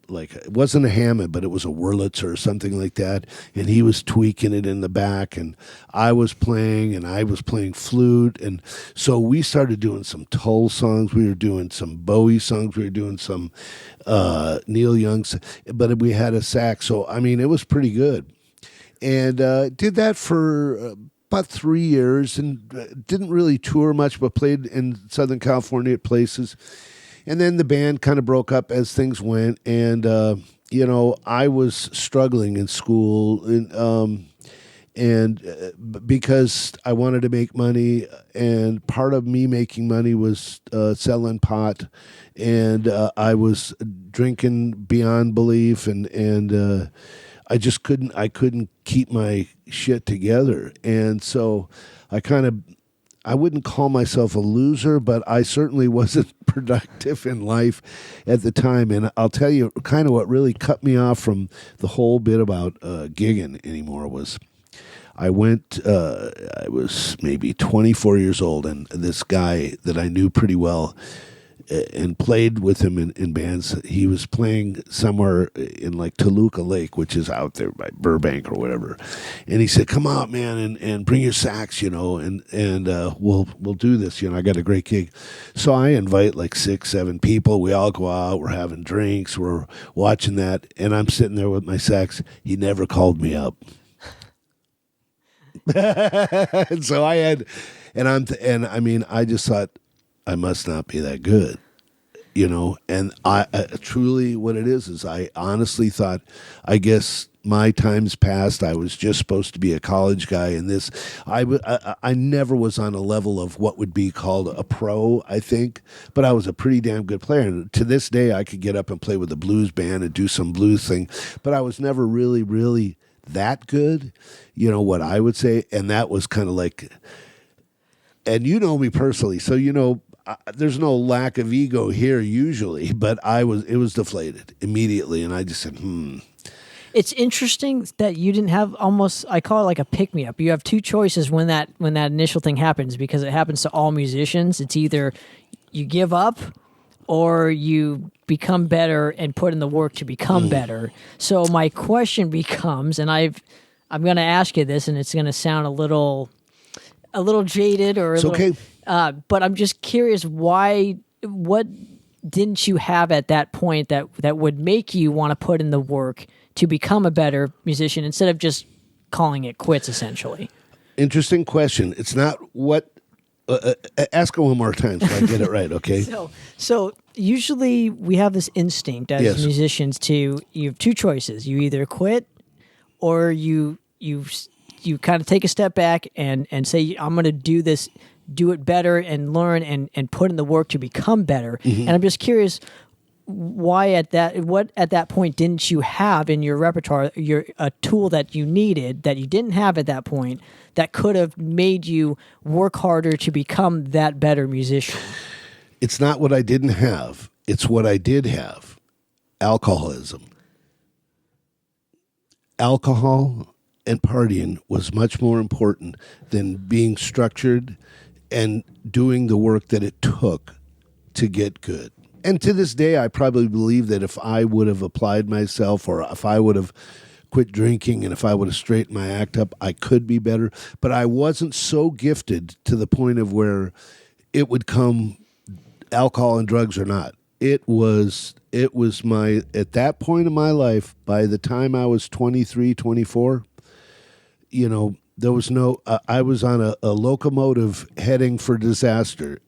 it wasn't a Hammond, but it was a Wurlitzer or something like that, and he was tweaking it in the back, and I was playing flute. And so we started doing some Tull songs, we were doing some Bowie songs, we were doing some Neil Young, but we had a sax. So I mean, it was pretty good, and did that for about 3 years, and didn't really tour much, but played in Southern California at places. And then the band kind of broke up as things went, and I was struggling in school, and because I wanted to make money, and part of me making money was selling pot, and I was drinking beyond belief, and I just couldn't keep my shit together, and so I wouldn't call myself a loser, but I certainly wasn't productive in life at the time. And I'll tell you kind of what really cut me off from the whole bit about gigging anymore was I was maybe 24 years old, and this guy that I knew pretty well and played with him in bands, he was playing somewhere in like Toluca Lake, which is out there by Burbank or whatever. And he said, "Come out, man, and bring your sax, and we'll do this. I got a great gig." So I invite like 6-7 people. We all go out. We're having drinks. We're watching that, and I'm sitting there with my sax. He never called me up. And so I had, and I mean, I just thought I must not be that good, and I truly what it is I honestly thought, I guess my time's past. I was just supposed to be a college guy, and this I never was on a level of what would be called a pro, I think, but I was a pretty damn good player. And to this day, I could get up and play with a blues band and do some blues thing, but I was never really, really that good, what I would say. And that was kind of like, and you know me personally, so there's no lack of ego here usually, but it was deflated immediately, and I just said, It's interesting that you didn't have almost, I call it like a pick-me-up. You have two choices when that initial thing happens, because it happens to all musicians. It's either you give up or you become better and put in the work to become better. So my question becomes, and I'm going to ask you this, and it's going to sound a little jaded or okay. But I'm just curious, what didn't you have at that point that would make you want to put in the work to become a better musician instead of just calling it quits, essentially? Interesting question. It's not what. Ask it one more time so I get it right. Okay. So usually we have this instinct as musicians you have two choices. You either quit or you kind of take a step back and say, I'm going to do this, do it better and learn and put in the work to become better. Mm-hmm. And I'm just curious, what at that point didn't you have in your repertoire, a tool that you needed that you didn't have at that point that could have made you work harder to become that better musician? It's not what I didn't have. It's what I did have. Alcoholism. Alcohol and partying was much more important than being structured and doing the work that it took to get good. And to this day, I probably believe that if I would have applied myself, or if I would have quit drinking, and if I would have straightened my act up, I could be better. But I wasn't so gifted to the point of where it would come alcohol and drugs or not. It was my, at that point in my life, by the time I was 23, 24, there was no, I was on a locomotive heading for disaster.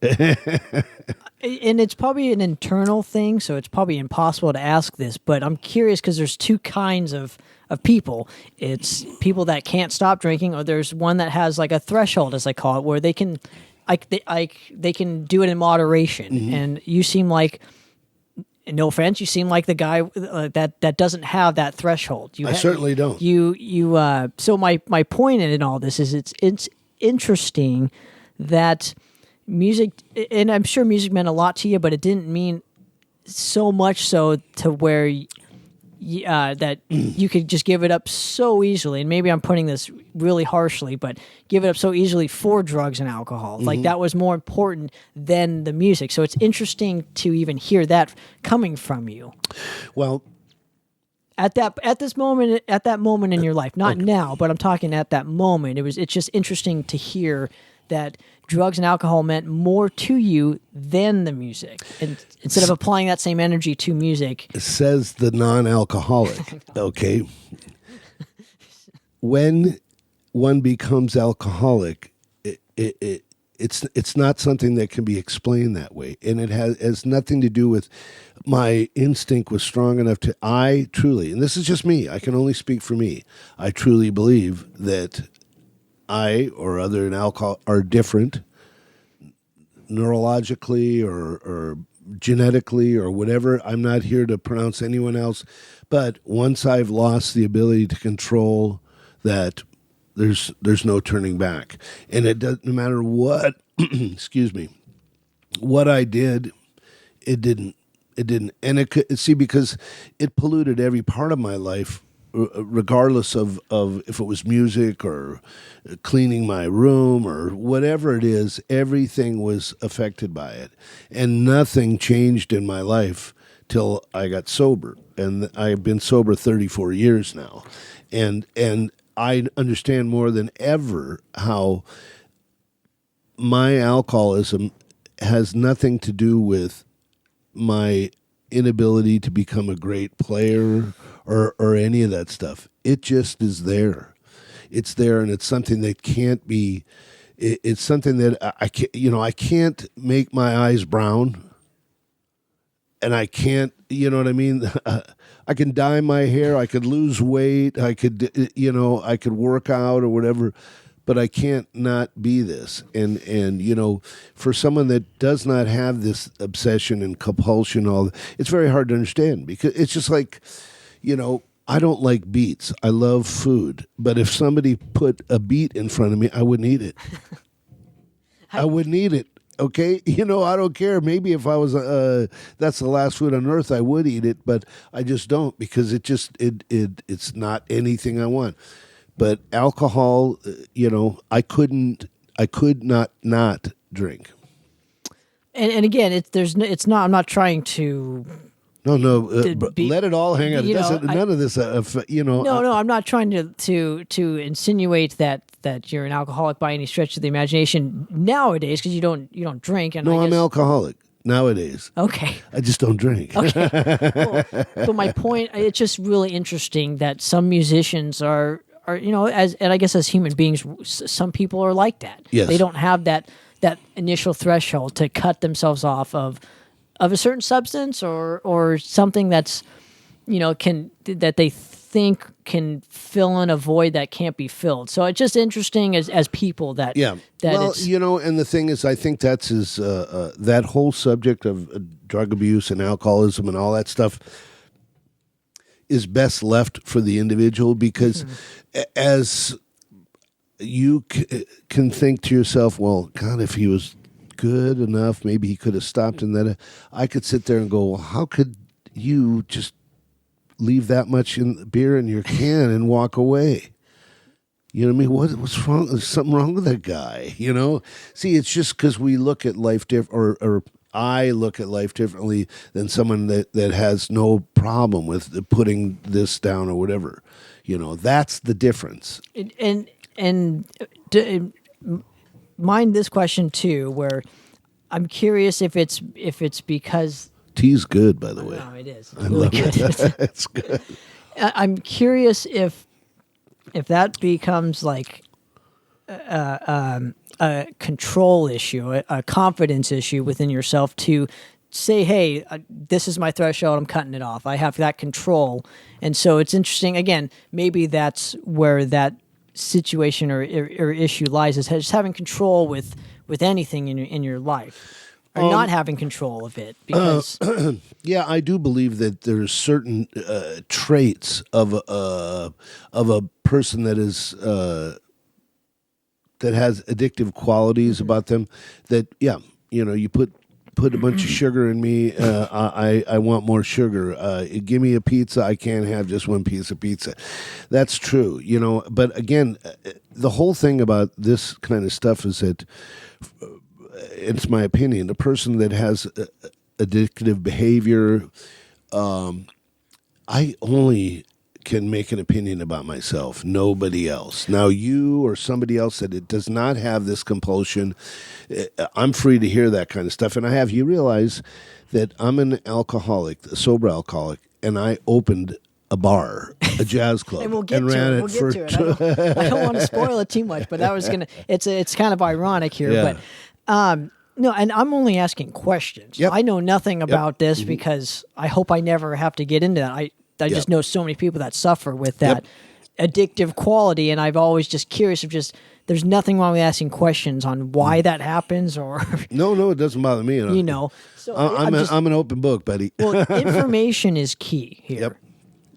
And it's probably an internal thing, so it's probably impossible to ask this, but I'm curious because there's two kinds of people. It's people that can't stop drinking, or there's one that has like a threshold, as I call it, where they can they can do it in moderation. Mm-hmm. And you seem like, no offense, you seem like the guy that doesn't have that threshold. I certainly don't. So my point in all this is it's interesting that music, and I'm sure music meant a lot to you, but it didn't mean so much so to where that you could just give it up so easily. And maybe I'm putting this really harshly, but give it up so easily for drugs and alcohol. Mm-hmm. Like that was more important than the music. So it's interesting to even hear that coming from you. Well, at that moment in your life, not okay. Now, but I'm talking at that moment. It's just interesting to hear that drugs and alcohol meant more to you than the music. And instead of applying that same energy to music. Says the non-alcoholic. Okay. When one becomes alcoholic, it's not something that can be explained that way. And it has nothing to do with my instinct was strong enough to, I truly, and this is just me, I can only speak for me, I truly believe that I or other in alcohol are different neurologically or genetically or whatever. I'm not here to pronounce anyone else, but once I've lost the ability to control that, there's no turning back. And it doesn't, no matter what, excuse me, what I did, it didn't, and it could, see, because it polluted every part of my life, regardless of if it was music or cleaning my room or whatever it is, everything was affected by it. And nothing changed in my life till I got sober. And I've been sober 34 years now. And I understand more than ever how my alcoholism has nothing to do with my inability to become a great player or any of that stuff. It just is there. it's there, and it's something that can't be. It's something that I can't. I can't make my eyes brown. And I can't, you know what I mean? I can dye my hair. I could lose weight. I could, I could work out or whatever, but I can't not be this. And for someone that does not have this obsession and compulsion, it's very hard to understand, because it's just like, I don't like beets. I love food. But if somebody put a beet in front of me, I wouldn't eat it. I wouldn't eat it. Okay, I don't care. Maybe if I was, that's the last food on earth, I would eat it, but I just don't, because it's not anything I want. But alcohol, I could not drink. And again, it's not. I'm not trying to. No, let it all hang out. None of this, No, I'm not trying to insinuate that you're an alcoholic by any stretch of the imagination nowadays, because you don't drink. And I'm alcoholic nowadays. Okay, I just don't drink. Okay, cool. But my point, it's just really interesting that some musicians are and I guess as human beings, some people are like that. Yes. They don't have that initial threshold to cut themselves off of a certain substance or something that's that they think can fill in a void that can't be filled. So it's just interesting as people that and the thing is, I think that's that whole subject of drug abuse and alcoholism and all that stuff is best left for the individual, because as you can think to yourself, well, God, if he was good enough, maybe he could have stopped. And then I could sit there and go, well, how could you just leave that much beer in your can and walk away? You know what I mean? What's wrong? There's something wrong with that guy, See, it's just because we look at life or I look at life differently than someone that has no problem with putting this down or whatever. That's the difference. And mind this question too, where I'm curious if it's because tea's good, by the way. No, it is. I love it. It's good. I'm curious if that becomes like a control issue, a confidence issue within yourself to say, hey, this is my threshold, I'm cutting it off. I have that control. And so it's interesting, again, maybe that's where that situation or issue lies, is just having control with anything in your life. Or not having control of it, because yeah, I do believe that there's certain traits of a person that is that has addictive qualities about them. That you put a bunch of sugar in me. I want more sugar. Give me a pizza. I can't have just one piece of pizza. That's true, But again, the whole thing about this kind of stuff is that. It's my opinion. A person that has addictive behavior, I only can make an opinion about myself, nobody else. Now, you or somebody else that it does not have this compulsion, I'm free to hear that kind of stuff. And I have you realize that I'm an alcoholic, a sober alcoholic, and I opened a bar, a jazz club, and we'll get ran to it. I don't want to spoil it too much, but that was it's kind of ironic here, yeah. But. No, and I'm only asking questions. Yep. I know nothing about this because I hope I never have to get into that. I just know so many people that suffer with that addictive quality, and I've always just curious of there's nothing wrong with asking questions on why that happens or No, it doesn't bother me. So I'm an open book, buddy. Well, information is key here. Yep.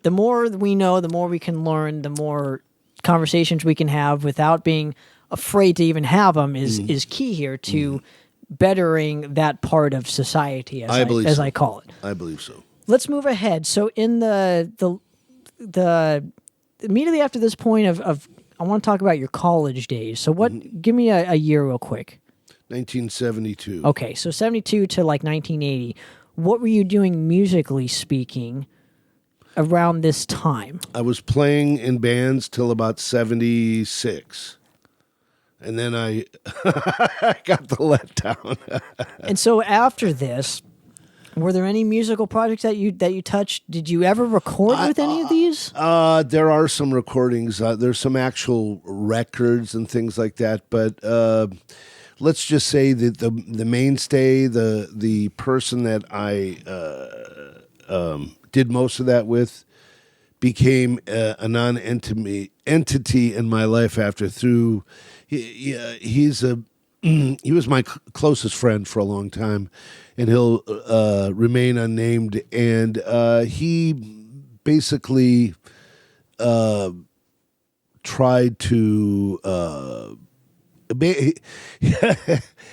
The more we know, the more we can learn, the more conversations we can have without being afraid to even have them is key here to bettering that part of society, as I call it. I believe so. Let's move ahead. So in the immediately after this point of I want to talk about your college days. So give me a year real quick. 1972. Okay, so 72 to like 1980. What were you doing musically speaking around this time? I was playing in bands till about 76. And then I got the letdown. And so after this, Were there any musical projects that you touched? Did you ever record with any of these? There are some recordings. There's some actual records and things like that. But let's just say that the mainstay, the person that I did most of that with, became a non-entity in my life after he's a he was my closest friend for a long time, and he'll remain unnamed. And he basically tried to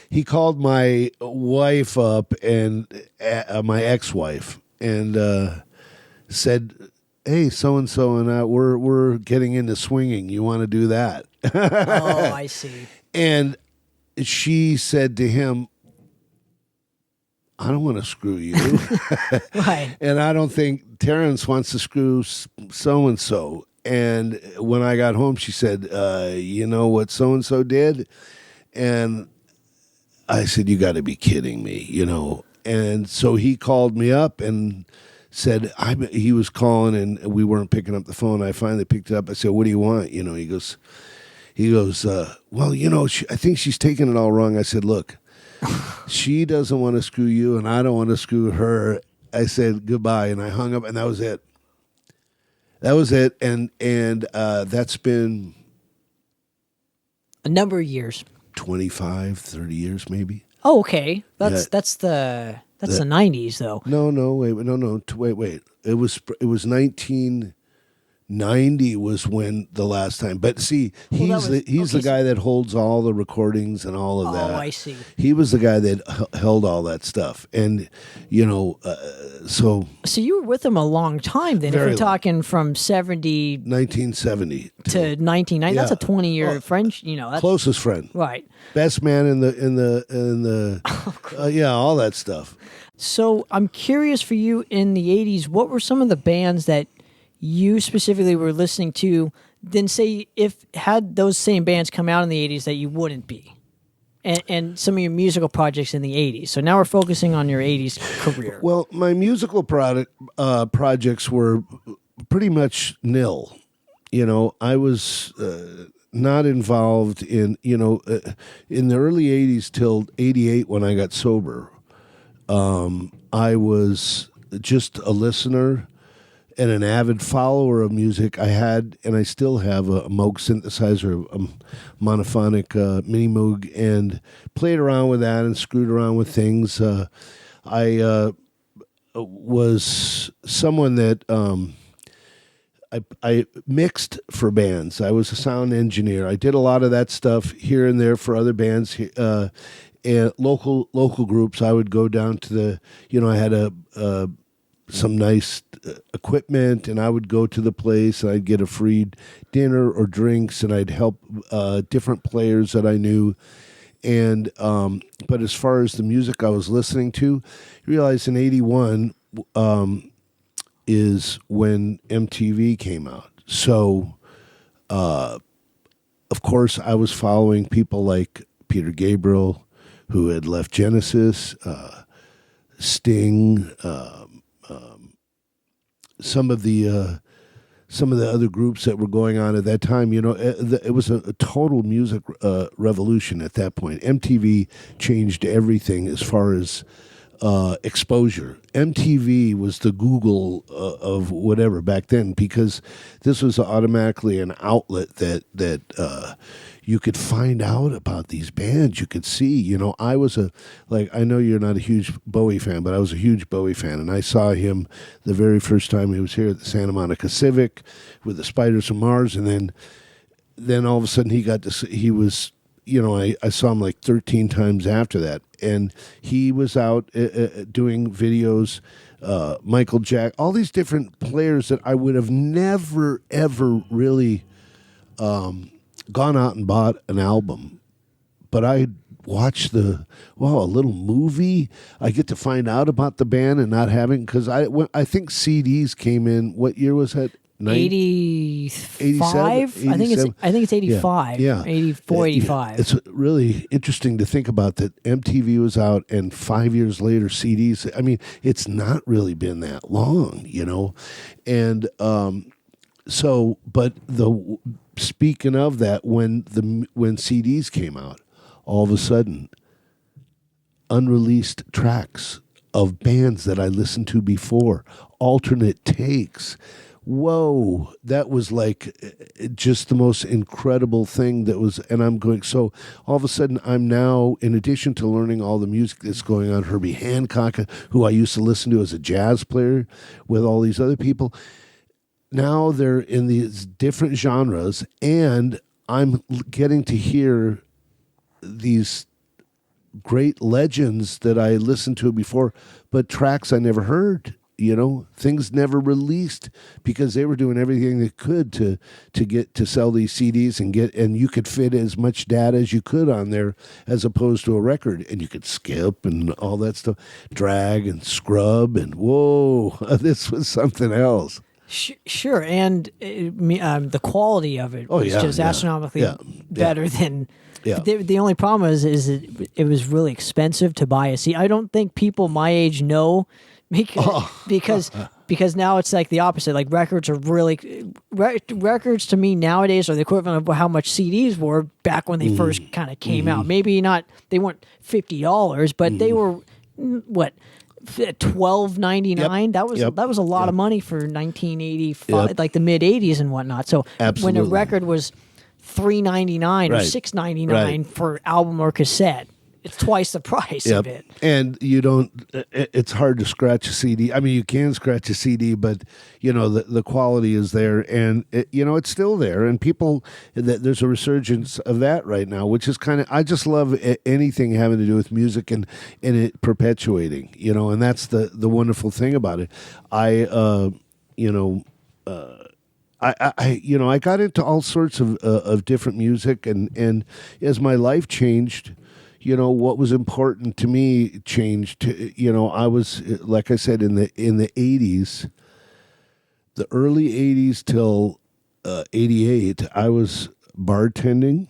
he called my wife up and my ex-wife and said, "Hey, so and so and I, we're getting into swinging. You want to do that?" Oh, I see. And she said to him, "I don't want to screw you." Right. And I don't think Terence wants to screw so and so. And when I got home, she said, "You know what so and so did?" And I said, "You got to be kidding me," And so he called me up and said he was calling and we weren't picking up the phone. I finally picked it up. I said, "What do you want?" He goes, "Well, I think she's taking it all wrong." I said, "Look, she doesn't want to screw you and I don't want to screw her." I said, "Goodbye." And I hung up and that was it. And that's been a number of years. 25, 30 years maybe. Oh, okay. That's the 90s though. No, wait. It was 1990 was when the last time. But see, he's the guy that holds all the recordings and all of that. Oh, I see. He was the guy that held all that stuff, and so you were with him a long time then. If Very we're talking from 1970 to 1990, that's Yeah. a 20-year friendship. That's, closest friend, right? best man in the all that stuff. So I'm curious for you in the 80s, what were some of the bands that you specifically were listening to, then say if had those same bands come out in the 80s that you wouldn't be? And some of your musical projects in the 80s. So now we're focusing on your 80s career. Well, my musical projects were pretty much nil. I was not involved in the early 80s till 88 when I got sober. I was just a listener and an avid follower of music. I had, and I still have, a Moog synthesizer, a monophonic mini Moog, and played around with that and screwed around with things. I was someone that I mixed for bands. I was a sound engineer. I did a lot of that stuff here and there for other bands. And local groups. I would go down to I had some nice equipment, and I would go to the place and I'd get a free dinner or drinks, and I'd help different players that I knew. And but as far as the music I was listening to, I realized in 81 is when MTV came out. So of course I was following people like Peter Gabriel, who had left Genesis, Sting, some of the other groups that were going on at that time. It was a total music revolution at that point. MTV changed everything as far as exposure. MTV was the Google of whatever back then, because this was automatically an outlet that you could find out about these bands. You could see, I was I know you're not a huge Bowie fan, but I was a huge Bowie fan, and I saw him the very first time he was here at the Santa Monica Civic with the Spiders from Mars, and then all of a sudden he was I saw him like 13 times after that, and he was out doing videos, Michael Jack, all these different players that I would have never, ever really gone out and bought an album. But I watched a little movie. I get to find out about the band and not having, because I think CDs came in, what year was that? 85. I think it's 85. Yeah. 84, 85. It's really interesting to think about that MTV was out and 5 years later CDs. I mean, it's not really been that long, And but speaking of that, when CDs came out, all of a sudden unreleased tracks of bands that I listened to before, alternate takes. Whoa, that was like just the most incredible thing that was, and I'm going, so all of a sudden I'm now, in addition to learning all the music that's going on, Herbie Hancock, who I used to listen to as a jazz player with all these other people, now they're in these different genres, and I'm getting to hear these great legends that I listened to before, but tracks I never heard. Things never released because they were doing everything they could to get to sell these CDs and you could fit as much data as you could on there as opposed to a record, and you could skip and all that stuff, drag and scrub, and whoa, this was something else. Sure, and the quality of it was just astronomically better than. Yeah. The only problem is it was really expensive to buy a CD. I don't think people my age know. Because now it's like the opposite. Like records are records to me nowadays are the equivalent of how much CDs were back when they first kind of came out. Maybe not, they weren't $50, but they were what, $12.99. That was a lot of money for 1985, like the mid 80s and whatnot. So when a record was $3.99 or $6.99 for album or cassette, it's twice the price of it. And it's hard to scratch a CD. I mean, you can scratch a CD, but, the quality is there, and, it's still there. And there's a resurgence of that right now, which is I just love anything having to do with music and it perpetuating, and that's the wonderful thing about it. I got into all sorts of different music, and as my life changed, what was important to me changed. I was, like I said, in the 80s, the early 80s till 88, I was bartending.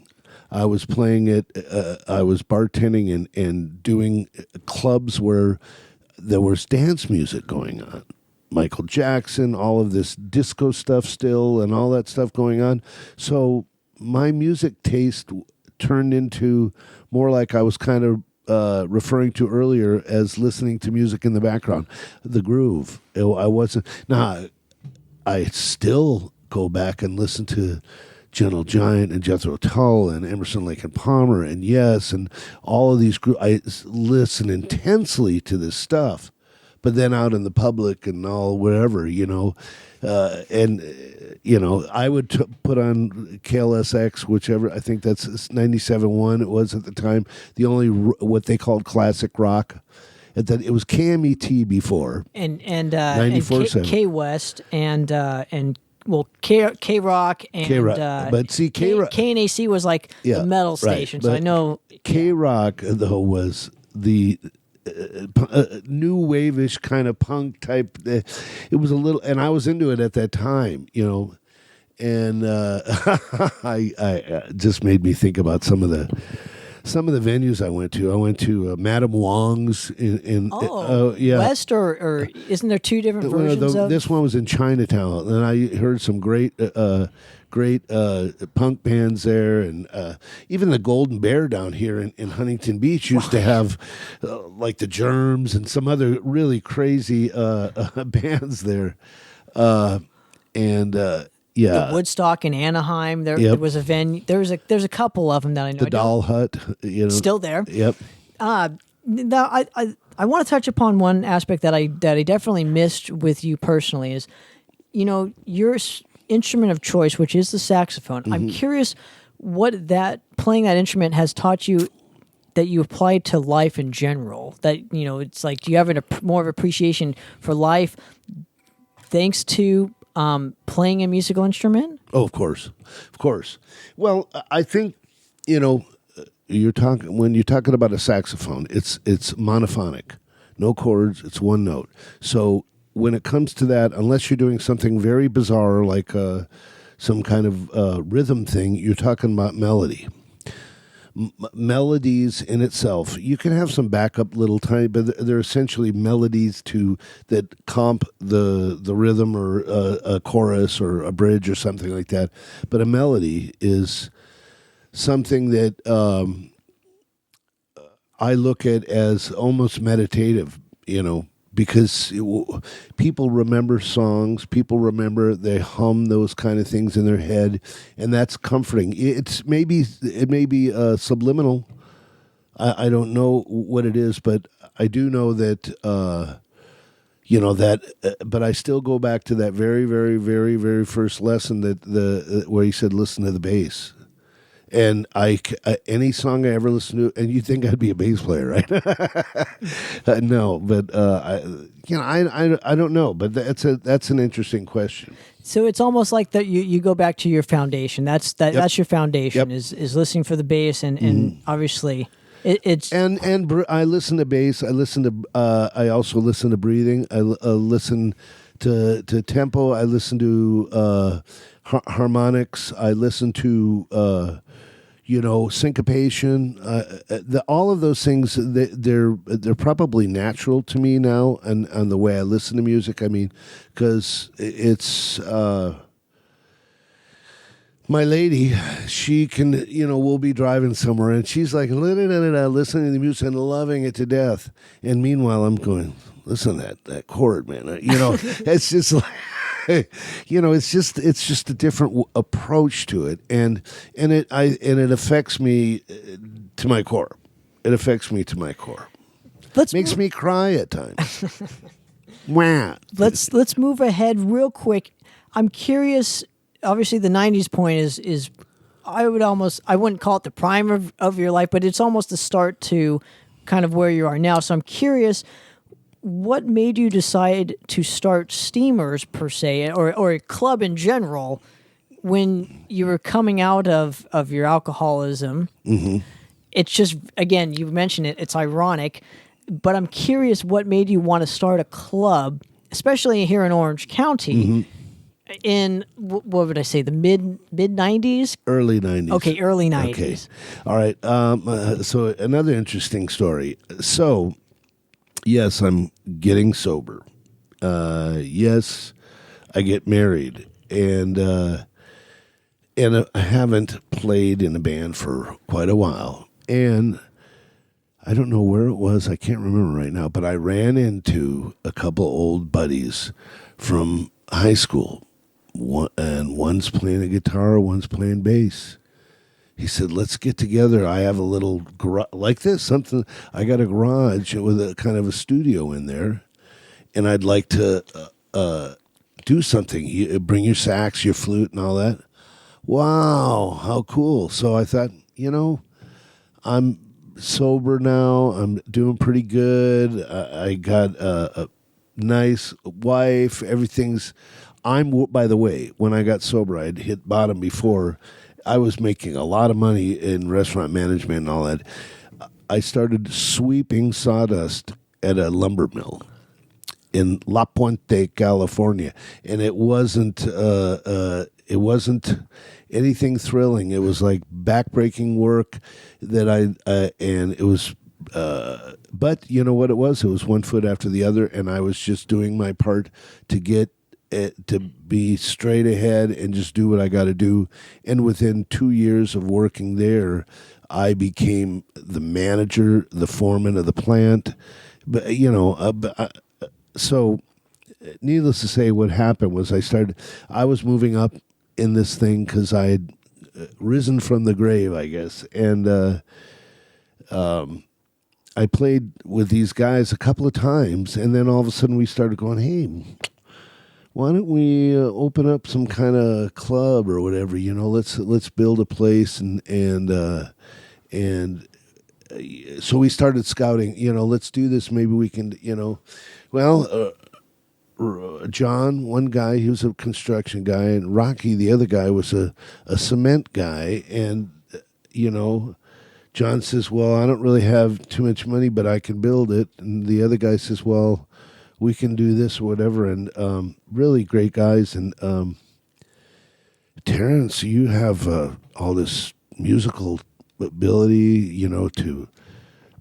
I was I was bartending and doing clubs where there was dance music going on. Michael Jackson, all of this disco stuff still, and all that stuff going on. So my music taste turned into more like I was kind of referring to earlier as listening to music in the background, the groove. I wasn't. Now, I still go back and listen to Gentle Giant and Jethro Tull and Emerson, Lake and Palmer and Yes and all of these groups. I listen intensely to this stuff, but then out in the public and all wherever, I would put on KLSX, whichever, I think that's 97.1 it was at the time, the only what they called classic rock. That it was KMET before. And 94.7. K West and K Rock and K-Rock. But see, KNAC was like the metal station. So I know K Rock though was the new wave-ish kind of punk type. It was a little, and I was into it at that time, and I just made me think about some of the venues I went to. I went to Madame Wong's in West or isn't there two different versions of? This one was in Chinatown, and I heard some great punk bands there, and even the Golden Bear down here in Huntington Beach used to have like the Germs and some other really crazy bands there, The Woodstock in Anaheim. There was a venue. There's a couple of them that I know. The Doll Hut, still there. Yep. Now I want to touch upon one aspect that I definitely missed with you personally is, your instrument of choice, which is the saxophone. Mm-hmm. I'm curious what playing that instrument has taught you that you apply to life in general. That it's like, do you have more of appreciation for life thanks to playing a musical instrument? Oh, of course. Well, I think, when you're talking about a saxophone, it's monophonic, no chords, it's one note. So when it comes to that, unless you're doing something very bizarre like some kind of rhythm thing, you're talking about melody. Melodies in itself, you can have some backup little tiny, but they're essentially melodies that comp the rhythm or a chorus or a bridge or something like that. But a melody is something that I look at as almost meditative, because people remember songs, people remember, they hum those kind of things in their head, and that's comforting. It may be subliminal. I don't know what it is, but I do know that but I still go back to that very, very, very, very first lesson where he said, "Listen to the bass." And any song I ever listen to, and you think I'd be a bass player, right? No, but I don't know, but that's an interesting question. So it's almost like that you go back to your foundation. That's your foundation, Yep. is listening for the bass, and obviously it's and I listen to bass. I also listen to breathing. I listen to tempo. I listen to harmonics. I listen to syncopation. All of those things, they're probably natural to me now, and the way I listen to music. I mean, because it's my lady, she can, we'll be driving somewhere, and she's like, listening to the music and loving it to death. And meanwhile, I'm going, listen to that chord, man. It's just like, it's just a different approach to it, and it affects me to my core. It affects me to my core. Makes me cry at times. Wow. Let's move ahead real quick. I'm curious. Obviously, the '90s point is I wouldn't call it the prime of your life, but it's almost the start to kind of where you are now. So I'm curious, what made you decide to start Steamers per se, or a club in general, when you were coming out of your alcoholism? Mm-hmm. It's just, again, you mentioned it, it's ironic, but I'm curious what made you want to start a club, especially here in Orange County. Mm-hmm. In what would I say, the mid 90s? Early 90s. Okay, early 90s. Okay. All right. So another interesting story. So, yes, I'm getting sober. Yes, I get married, and I haven't played in a band for quite a while. And I don't know where it was. I can't remember right now, but I ran into a couple old buddies from high school. And one's playing a guitar, one's playing bass. He said, "Let's get together. I have a little like this, something. I got a garage with a kind of a studio in there, and I'd like to do something. You bring your sax, your flute, and all that." Wow, how cool! So I thought, I'm sober now. I'm doing pretty good. I got a nice wife. Everything's. By the way, when I got sober, I'd hit bottom before. I was making a lot of money in restaurant management and all that. I started sweeping sawdust at a lumber mill in La Puente, California, and it wasn't anything thrilling. It was like backbreaking work and it was. But you know what it was? It was one foot after the other, and I was just doing my part to get. To be straight ahead and just do what I got to do. And within 2 years of working there, I became the manager, the foreman of the plant. But so needless to say, what happened was I was moving up in this thing because I had risen from the grave, I guess. And I played with these guys a couple of times, and then all of a sudden we started going, hey, why don't we open up some kind of club or whatever? Let's build a place and so we started scouting. Let's do this. Maybe we can. John, one guy, he was a construction guy, and Rocky, the other guy, was a cement guy. And John says, "Well, I don't really have too much money, but I can build it." And the other guy says, "Well, we can do this or whatever. And really great guys. And Terence, you have all this musical ability, to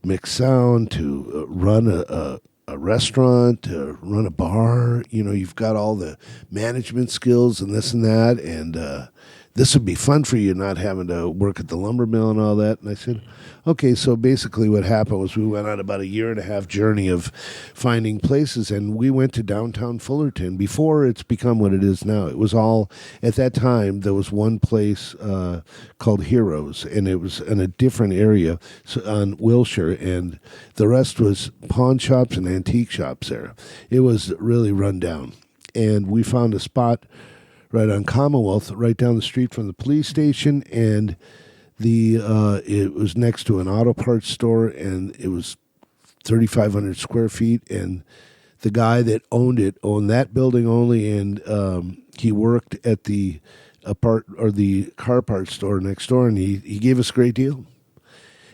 mix sound, to run a restaurant, to run a bar. You've got all the management skills and this and that. And this would be fun for you, not having to work at the lumber mill and all that. And I said, okay. So basically what happened was we went on about a 1.5 year journey of finding places, and we went to downtown Fullerton before it's become what it is now. It was all, at that time, there was one place called Heroes, and it was in a different area on Wilshire, and the rest was pawn shops and antique shops there. It was really run down. And we found a spot right on Commonwealth, right down the street from the police station, and it was next to an auto parts store, and it was 3,500 square feet, and the guy that owned it owned that building only, and he worked at the car parts store next door, and he gave us a great deal.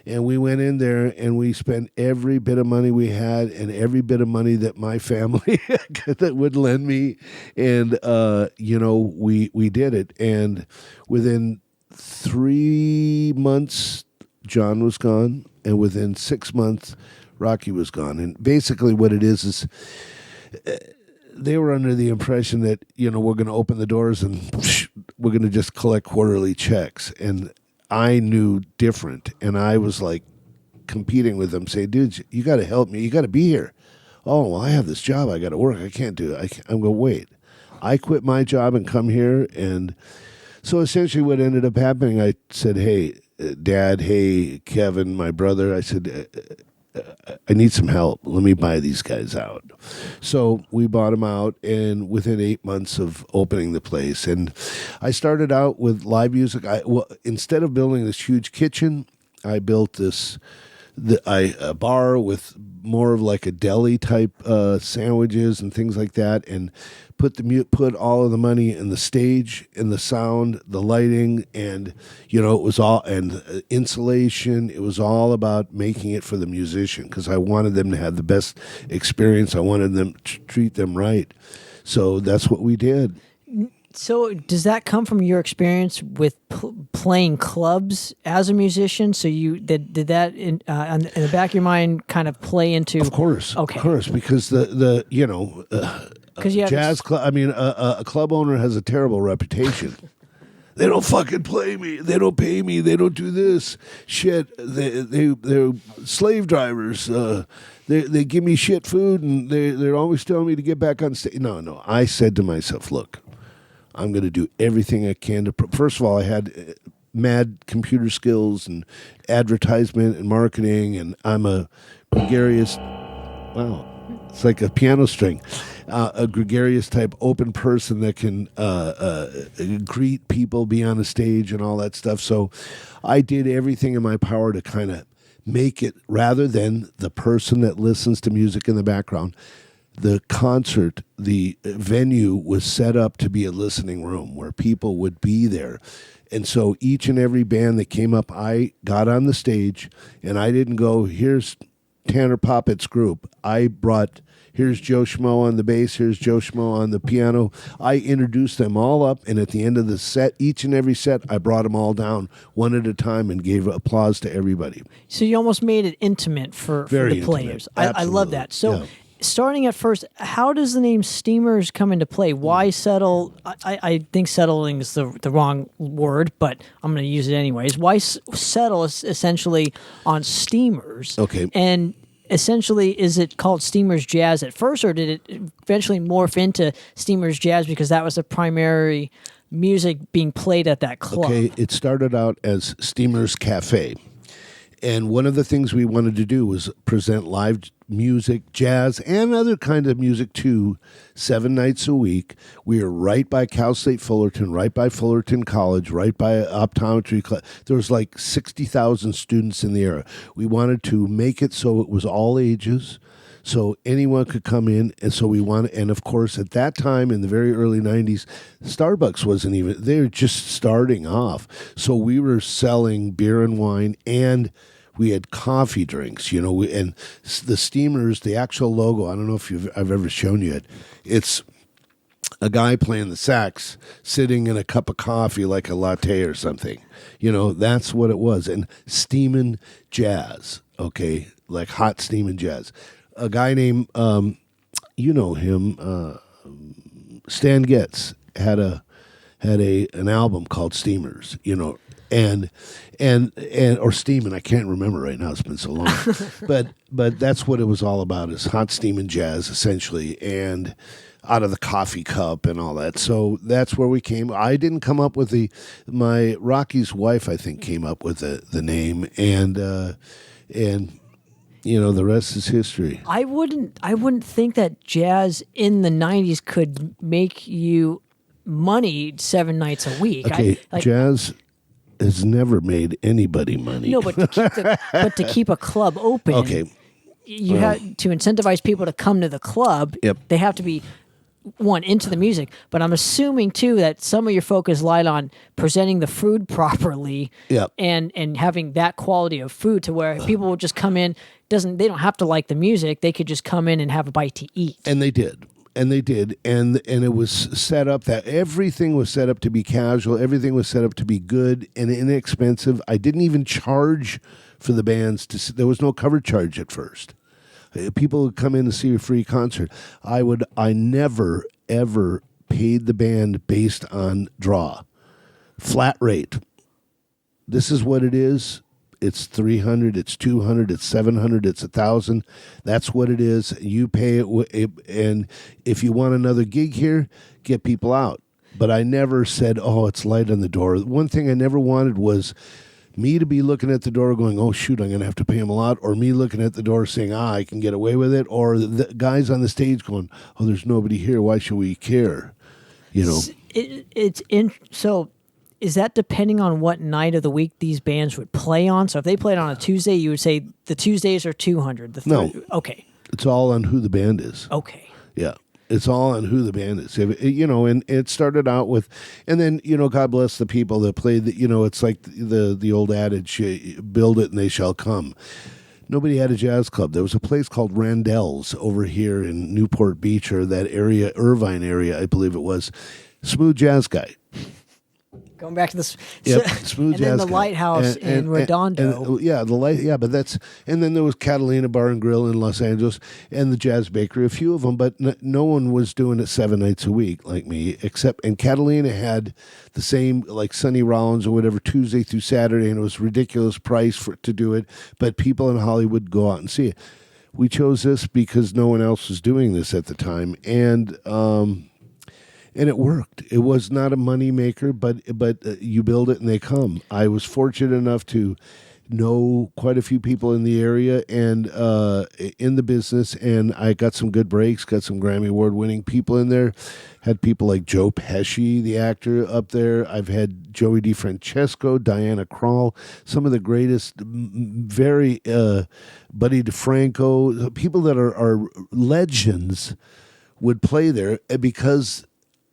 And we went in there and we spent every bit of money we had and every bit of money that my family that would lend me. And, we did it. And within 3 months, John was gone. And within 6 months, Rocky was gone. And basically what it is they were under the impression that, we're going to open the doors and we're going to just collect quarterly checks. And I knew different, and I was like competing with them, saying, dude, you got to help me. You got to be here. Oh, well, I have this job. I got to work. I can't do it. I'm going to wait. I quit my job and come here. And so essentially what ended up happening, I said, hey, Dad, hey, Kevin, my brother, I said, I need some help. Let me buy these guys out. So we bought them out, and within 8 months of opening the place, and I started out with live music. Instead of building this huge kitchen, I built a bar with more of like a deli type sandwiches and things like that, and put all of the money in the stage, in the sound, the lighting, and it was all, and insulation. It was all about making it for the musician, because I wanted them to have the best experience. I wanted them to treat them right. So that's what we did. So does that come from your experience with playing clubs as a musician? So you did that in the back of your mind kind of play into? Of course, okay. Of course, because the jazz club. I mean, a club owner has a terrible reputation. They don't fucking play me. They don't pay me. They don't do this shit. They're slave drivers. They give me shit food, and they're always telling me to get back on stage. No. I said to myself, look, I'm going to do everything I can to. First of all, I had mad computer skills and advertisement and marketing, and I'm a gregarious. Wow, it's like a piano string. A gregarious type open person that can greet people, be on a stage and all that stuff. So I did everything in my power to kind of make it, rather than the person that listens to music in the background, the concert, the venue was set up to be a listening room where people would be there. And so each and every band that came up, I got on the stage, and I didn't go, here's Tanner Poppitt's group. I brought, here's Joe Schmo on the bass, here's Joe Schmo on the piano. I introduced them all up, and at the end of the set, each and every set, I brought them all down one at a time and gave applause to everybody. So you almost made it intimate for the players. I love that. So yeah. Starting at first, how does the name Steamers come into play? Why settle? I think settling is the wrong word, but I'm going to use it anyways. Why settle essentially on Steamers? Okay. And essentially, is it called Steamers Jazz at first, or did it eventually morph into Steamers Jazz because that was the primary music being played at that club? Okay, it started out as Steamers Cafe. And one of the things we wanted to do was present live music, jazz, and other kind of music too, 7 nights a week. We are right by Cal State Fullerton, right by Fullerton College, right by optometry class. There was like 60,000 students in the area. We wanted to make it so it was all ages, so anyone could come in. And so we wanted, and of course at that time in the very early 90s, Starbucks wasn't even, they were just starting off. So we were selling beer and wine, and We had coffee drinks, and the steamers, the actual logo. I don't know if I've ever shown you it. It's a guy playing the sax sitting in a cup of coffee like a latte or something. That's what it was. And steaming jazz, okay, like hot steaming jazz. A guy named, you know him, Stan Getz had an album called Steamers, and or Steamin', I can't remember right now, it's been so long. but that's what it was all about, is hot steaming jazz essentially, and out of the coffee cup and all that. So that's where we came. I didn't come up with my Rocky's wife, I think, came up with the name, and the rest is history. I wouldn't think that jazz in the 90s could make you money 7 nights a week. Okay, jazz has never made anybody money. No, but to keep a club open, okay, you have to incentivize people to come to the club. Yep. They have to be into the music, but I'm assuming too that some of your focus lied on presenting the food properly. Yep. and having that quality of food to where people will just come in. They don't have to like the music. They could just come in and have a bite to eat. And they did. And it was set up that everything was set up to be casual. Everything was set up to be good and inexpensive. I didn't even charge for the bands there was no cover charge at first. People would come in to see a free concert. I never ever paid the band based on draw. Flat rate. This is what it is. It's $300, it's $200, it's $700, it's $1,000. That's what it is. You pay it, and if you want another gig here, get people out. But I never said, "Oh, it's light on the door." One thing I never wanted was me to be looking at the door going, "Oh shoot, I'm going to have to pay him a lot," or me looking at the door saying, "I can get away with it," or the guys on the stage going, "Oh, there's nobody here. Why should we care?" So. Is that depending on what night of the week these bands would play on? So if they played on a Tuesday, you would say the Tuesdays are 200. No. Okay. It's all on who the band is. Okay. Yeah. It's all on who the band is. And it started out with, and then, God bless the people that played, it's like the old adage, build it and they shall come. Nobody had a jazz club. There was a place called Randell's over here in Newport Beach, or that area, Irvine area, I believe it was. Smooth jazz guy. Going back to this, smooth and jazz then the guy. Lighthouse in Redondo. And then there was Catalina Bar and Grill in Los Angeles, and the Jazz Bakery, a few of them, but no one was doing it 7 nights a week like me, and Catalina had the same, like Sonny Rollins or whatever, Tuesday through Saturday, and it was ridiculous price to do it, but people in Hollywood go out and see it. We chose this because no one else was doing this at the time, and it worked. It was not a money maker, but you build it and they come. I was fortunate enough to know quite a few people in the area and in the business, and I got some good breaks, got some Grammy Award-winning people in there. Had people like Joe Pesci, the actor, up there. I've had Joey DiFrancesco, Diana Krall, some of the greatest, very Buddy DeFranco, people that are legends would play there because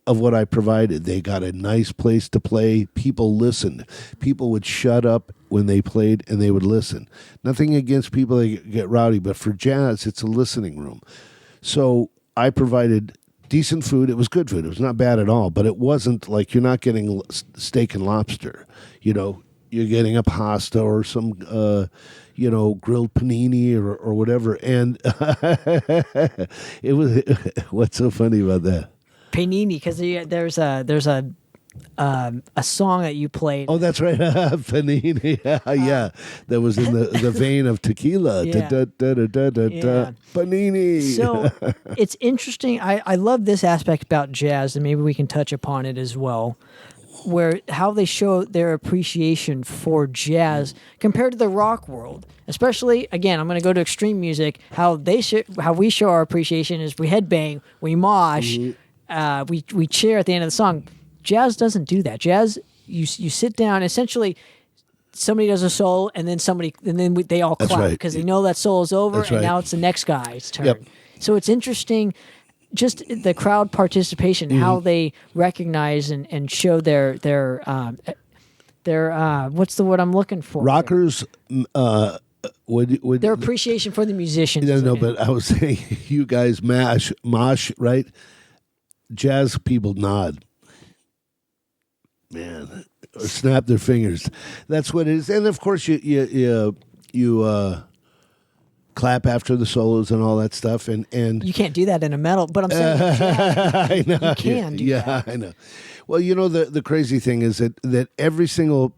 of what I provided. They got a nice place to play. People listened. People would shut up when they played and they would listen. Nothing against people that get rowdy, but for jazz, it's a listening room. So I provided decent food. It was good food. It was not bad at all, but it wasn't like you're not getting steak and lobster. You're getting a pasta or some, grilled panini or whatever. And it was, what's so funny about that? Panini, because there's a song that you played. Oh, that's right, Panini. Yeah, that was in the vein of tequila. Yeah. Panini. So it's interesting. I love this aspect about jazz, and maybe we can touch upon it as well, where how they show their appreciation for jazz compared to the rock world. Especially, again, I'm going to go to extreme music. How we show our appreciation is we headbang, we mosh. Mm-hmm. We cheer at the end of the song. Jazz doesn't do that. Jazz, you sit down. Essentially, somebody does a solo, and then they all clap because they know that solo's over, and now it's the next guy's turn. Yep. So it's interesting, just the crowd participation, how they recognize and show their what's the word I'm looking for? Rockers Their appreciation for the musicians. No, but I was saying, you guys mosh, right? Jazz people nod, man, or snap their fingers. That's what it is. And of course, you clap after the solos and all that stuff. And you can't do that in a metal, but I'm saying I know you can do that. I know. Well, the crazy thing is that every single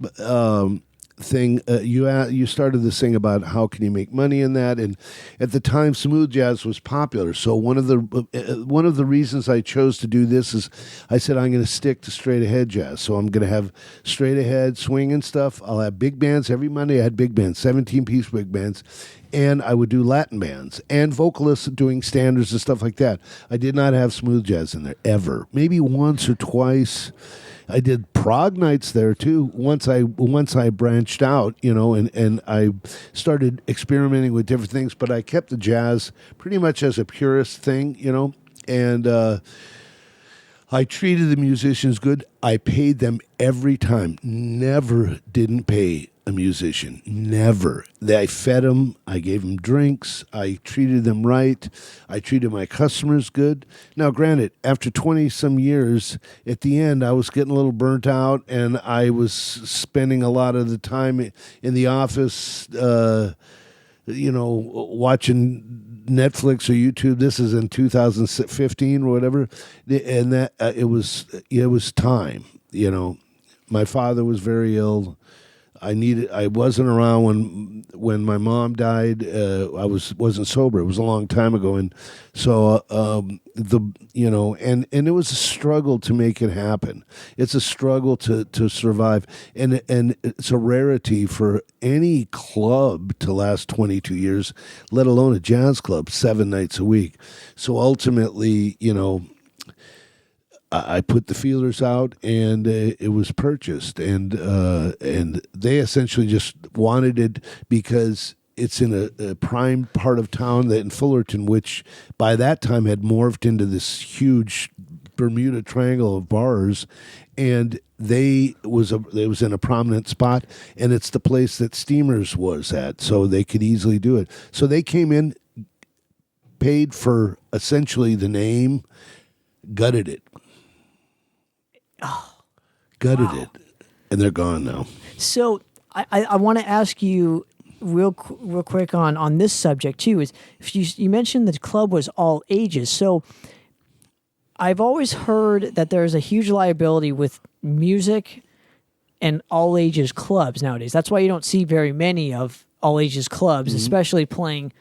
thing you started this thing about how can you make money in that, and at the time smooth jazz was popular. So one of the reasons I chose to do this is I said I'm going to stick to straight ahead jazz. So I'm going to have straight ahead swing and stuff. I'll have big bands every Monday. I had big bands, 17-piece big bands, and I would do Latin bands and vocalists doing standards and stuff like that. I did not have smooth jazz in there ever. Maybe once or twice. I did prog nights there too. Once I branched out, and I started experimenting with different things, but I kept the jazz pretty much as a purist thing, and I treated the musicians good. I paid them every time. Never didn't pay a musician. Never. I fed them. I gave them drinks. I treated them right. I treated my customers good. Now, granted, after 20-some years, at the end, I was getting a little burnt out, and I was spending a lot of the time in the office, watching Netflix or YouTube. This is in 2015 or whatever, and that it was time. My father was very ill. I wasn't around when my mom died. I wasn't sober. It was a long time ago, and so and it was a struggle to make it happen. It's a struggle to survive, and it's a rarity for any club to last 22 years, let alone a jazz club 7 nights a week. So ultimately, I put the feelers out, and it was purchased, and they essentially just wanted it because it's in a prime part of town, that in Fullerton, which by that time had morphed into this huge Bermuda Triangle of bars, and it was in a prominent spot, and it's the place that Steamers was at, so they could easily do it. So they came in, paid for essentially the name, gutted it. Gutted it, and they're gone now. So I want to ask you real quick on this subject too. Is if you mentioned the club was all ages, so I've always heard that there's a huge liability with music and all ages clubs nowadays. That's why you don't see very many of all ages clubs, especially playing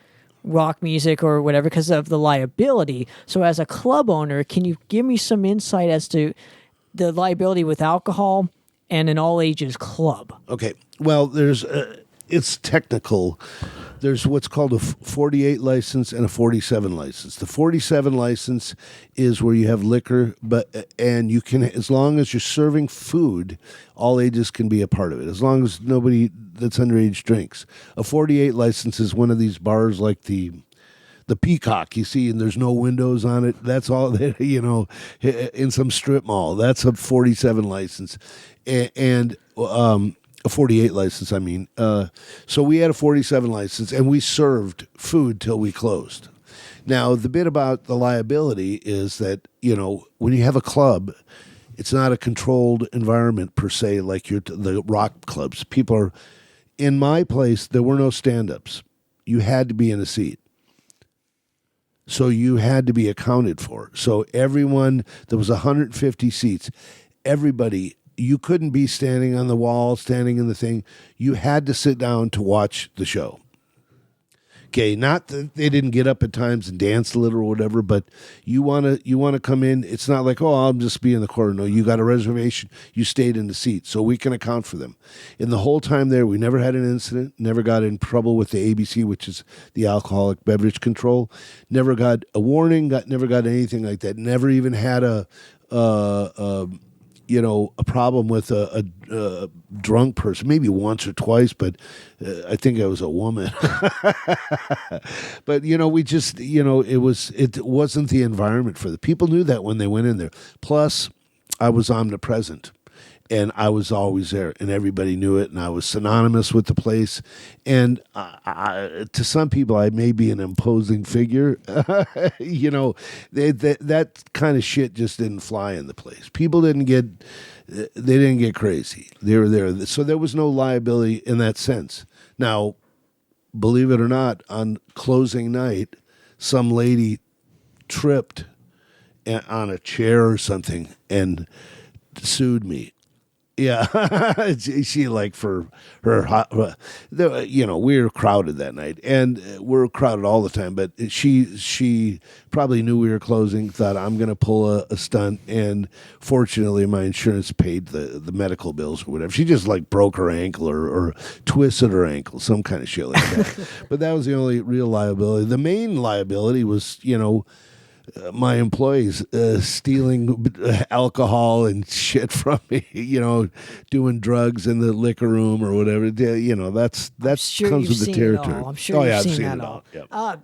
rock music or whatever, because of the liability. So as a club owner, can you give me some insight as to the liability with alcohol and an all ages club? Okay. Well, it's technical. There's what's called a 48 license and a 47 license. The 47 license is where you have liquor, and you can, as long as you're serving food, all ages can be a part of it, as long as nobody that's underage drinks. A 48 license is one of these bars like the Peacock, you see, and there's no windows on it. That's all, in some strip mall. That's a 47 license. And a 48 license, I mean. So we had a 47 license, and we served food till we closed. Now, the bit about the liability is that, when you have a club, it's not a controlled environment per se, like the rock clubs. People are, in my place, there were no stand-ups. You had to be in a seat. So you had to be accounted for. So everyone, there was 150 seats. Everybody, you couldn't be standing on the wall, standing in the thing. You had to sit down to watch the show. Okay, not that they didn't get up at times and dance a little or whatever, but you want to come in. It's not like, I'll just be in the corner. No, you got a reservation. You stayed in the seat, so we can account for them. In the whole time there, we never had an incident, never got in trouble with the ABC, which is the Alcoholic Beverage Control. Never got a warning, never got anything like that. Never even had a problem with a drunk person, maybe once or twice, but I think I was a woman. But, we just, it wasn't the environment for the people. Knew that when they went in there. Plus, I was omnipresent. and I was always there, and everybody knew it, and I was synonymous with the place. And to some people, I may be an imposing figure. You know, that kind of shit just didn't fly in the place. People didn't get, they didn't get crazy. They were there, so there was no liability in that sense. Now, believe it or not, on closing night, some lady tripped on a chair or something and sued me. Yeah, she like for her, you know, we were crowded that night, and we're crowded all the time. But she probably knew we were closing, thought I'm going to pull a stunt, and fortunately, my insurance paid the medical bills or whatever. She just like broke her ankle or twisted her ankle, some kind of shit like that. But that was the only real liability. The main liability was, you know, my employees stealing alcohol and shit from me, you know, doing drugs in the liquor room or whatever. You know, that's sure comes with the seen territory. I'm sure yeah, you've I've seen seen that it all. Yep.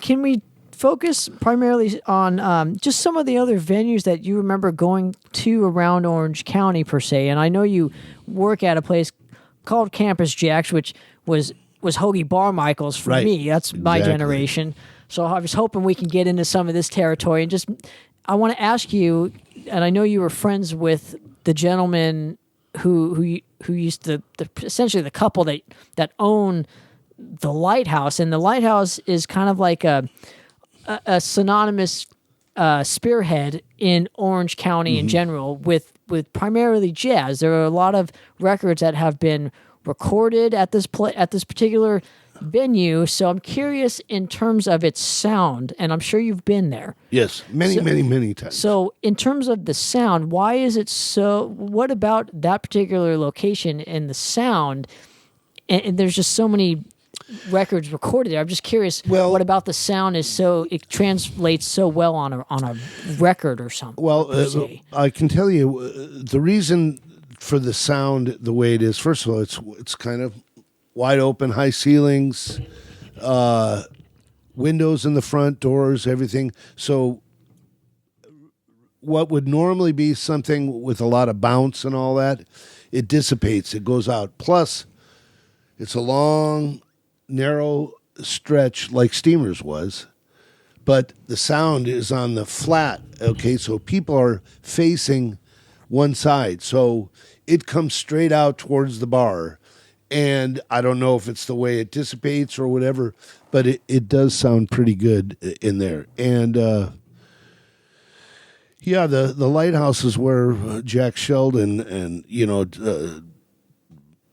Can we focus primarily on just some of the other venues that you remember going to around Orange County per se? And I know you work at a place called Campus Jacks, which was Hoagie Barmichael's for Right. me. That's my Exactly. generation. So I was hoping we can get into some of this territory. And just, I want to ask you, and I know you were friends with the gentleman who used to, essentially the couple that own the Lighthouse. And the Lighthouse is kind of like a synonymous spearhead in Orange County in general with primarily jazz. There are a lot of records that have been recorded at this particular venue. So I'm curious in terms of its sound, and I'm sure you've been there. Yes, many times. So in terms of the sound, why is it so? What about that particular location and the sound? And there's just so many records recorded there. I'm just curious, what about the sound is so it translates so well on a record or something? Well, I can tell you the reason for the sound the way it is. First of all, it's kind of wide open, high ceilings, windows in the front, doors, everything. So what would normally be something with a lot of bounce and all that, it dissipates, it goes out. Plus, it's a long, narrow stretch like Steamers was, but the sound is on the flat, okay? So people are facing one side. So it comes straight out towards the bar. And I don't know if it's the way it dissipates or whatever, but it does sound pretty good in there. And yeah, the Lighthouse is where Jack Sheldon and, you know,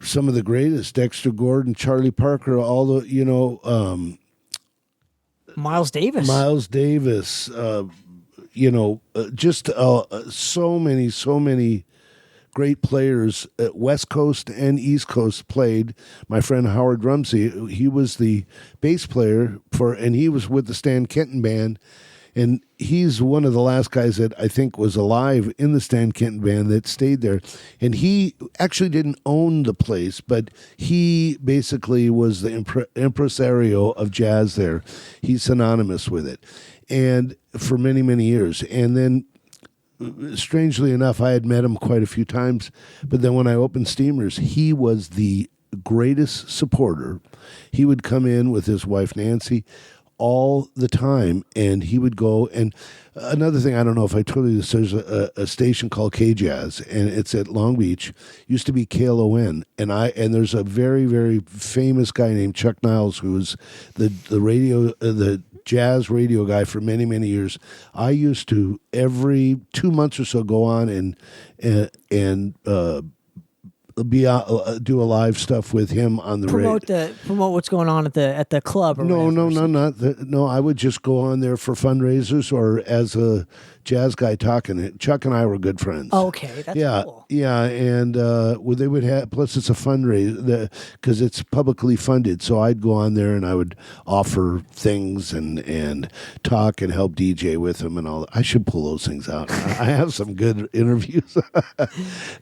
some of the greatest, Dexter Gordon, Charlie Parker, all the, you know, Miles Davis, you know, just so many great players at West Coast and East Coast played. My friend Howard Rumsey, he was the bass player and he was with the Stan Kenton band. And he's one of the last guys that I think was alive in the Stan Kenton band that stayed there. And he actually didn't own the place, but he basically was the impresario of jazz there. He's synonymous with it. And for many years. And then strangely enough, I had met him quite a few times, but then when I opened Steamers, he was the greatest supporter. He would come in with his wife, Nancy, all the time, and he would go. And another thing, I don't know if I told you this, there's a station called K-Jazz, and it's at Long Beach. Used to be KLON, and there's a very famous guy named Chuck Niles, who was the jazz radio guy for many years. I used to every 2 months or so go on and do a live stuff with him on the promote what's going on at the club. Or no. I would just go on there for fundraisers or as a jazz guy talking. Chuck and I were good friends. Oh, okay, that's cool. Yeah, and they would have. Plus, it's a fundraiser because it's publicly funded. So I'd go on there and I would offer things and talk and help DJ with them and all. I should pull those things out. I have some good interviews.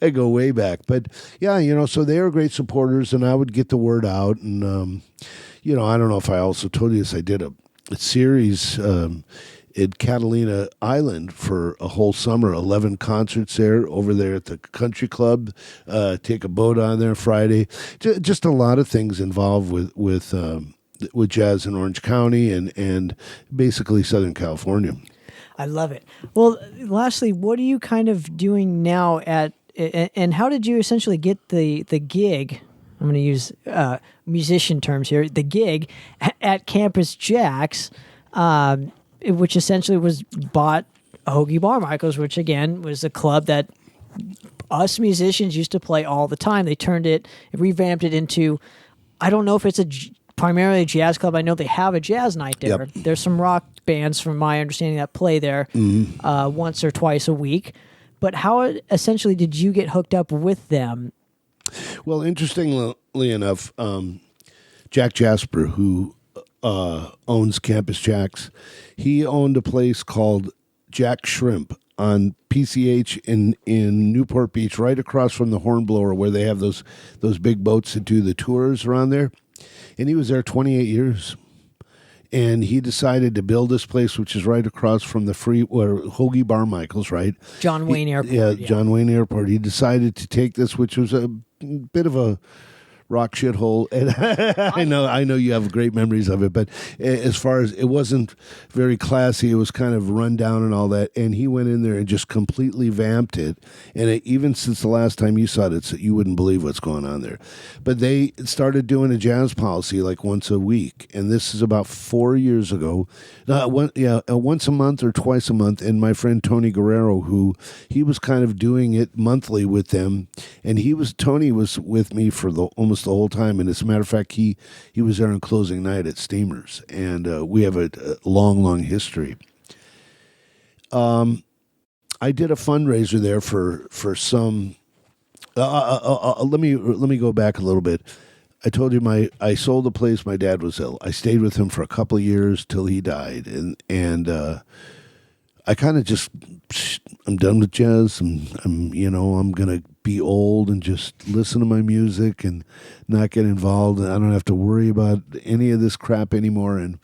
I go way back, but yeah, you know. So they were great supporters, and I would get the word out. And you know, I don't know if I also told you this. I did a series in Catalina Island for a whole summer, 11 concerts there, over there at the country club, take a boat on there Friday. Just a lot of things involved with jazz in Orange County and basically Southern California. I love it. Well, lastly, what are you kind of doing now and how did you essentially get the gig? I'm going to use musician terms here. The gig at Campus Jack's, which essentially was bought Hoagie Bar Michaels, which again was a club that us musicians used to play all the time. They revamped it into, I don't know if it's primarily a jazz club. I know they have a jazz night there. Yep. There's some rock bands, from my understanding, that play there once or twice a week. But how essentially did you get hooked up with them? Well, interestingly enough, Jack Jasper, who owns Campus Jack's, he owned a place called Jack Shrimp on PCH in Newport Beach, right across from the Hornblower, where they have those big boats that do the tours around there. And he was there 28 years. And he decided to build this place, which is right across from the Hoagie Bar Michaels, right? John Wayne Airport. Yeah, John Wayne Airport. He decided to take this, which was a bit of a rock shithole. And I know you have great memories of it, but as far as, it wasn't very classy, it was kind of run down and all that. And he went in there and just completely vamped it. And even since the last time you saw it, you wouldn't believe what's going on there. But they started doing a jazz policy like once a week, and this is about 4 years ago. Once a month or twice a month. And my friend Tony Guerrero, he was kind of doing it monthly with them, and Tony was with me for almost the whole time. And as a matter of fact, he was there on closing night at Steamers, and we have a long history. I did a fundraiser there for some. Let me go back a little bit. I told you I sold the place. My dad was ill. I stayed with him for a couple of years till he died, and I kind of just, I'm done with jazz. I'm gonna be old and just listen to my music and not get involved. I don't have to worry about any of this crap anymore. And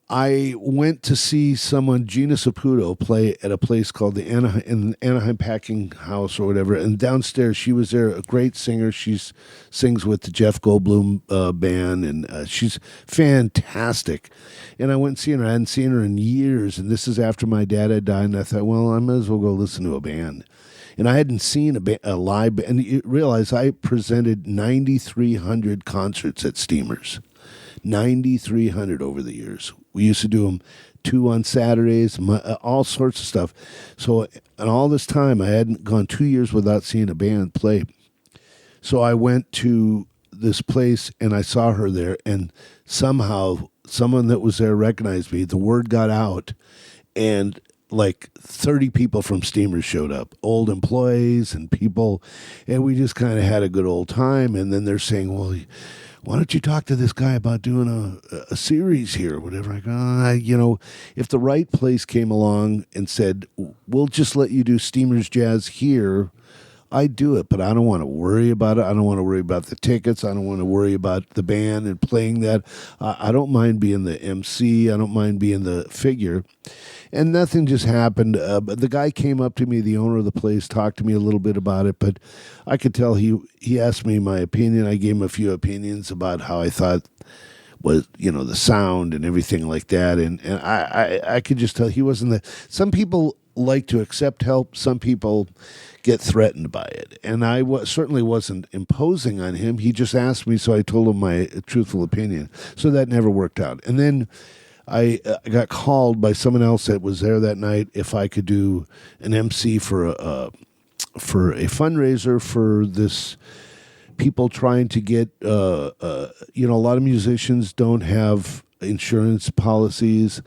I went to see someone, Gina Saputo, play at a place called the Anaheim Packing House or whatever. And downstairs, she was there, a great singer. She sings with the Jeff Goldblum band, and she's fantastic. And I went and seen her. I hadn't seen her in years, and this is after my dad had died. And I thought, well, I might as well go listen to a band. And I hadn't seen a live band. And you realize I presented 9,300 concerts at Steamers. 9,300 over the years. We used to do them 2 on Saturdays, all sorts of stuff. So, and all this time, I hadn't gone 2 years without seeing a band play. So I went to this place and I saw her there, and somehow someone that was there recognized me. The word got out, and like 30 people from Steamers showed up, old employees and people, and we just kind of had a good old time. And then they're saying, well, why don't you talk to this guy about doing a series here or whatever? I go, if the right place came along and said, we'll just let you do Steamers Jazz here, I'd do it, but I don't want to worry about it. I don't want to worry about the tickets. I don't want to worry about the band and playing that. I don't mind being the MC. I don't mind being the figure. And nothing just happened. But the guy came up to me, the owner of the place, talked to me a little bit about it, but I could tell he asked me my opinion. I gave him a few opinions about how I thought was, the sound and everything like that. And I could just tell he wasn't some people like to accept help. Some people get threatened by it. And I certainly wasn't imposing on him. He just asked me, so I told him my truthful opinion. So that never worked out. And then I got called by someone else that was there that night if I could do an MC for a fundraiser for this people trying to get, a lot of musicians don't have insurance policies,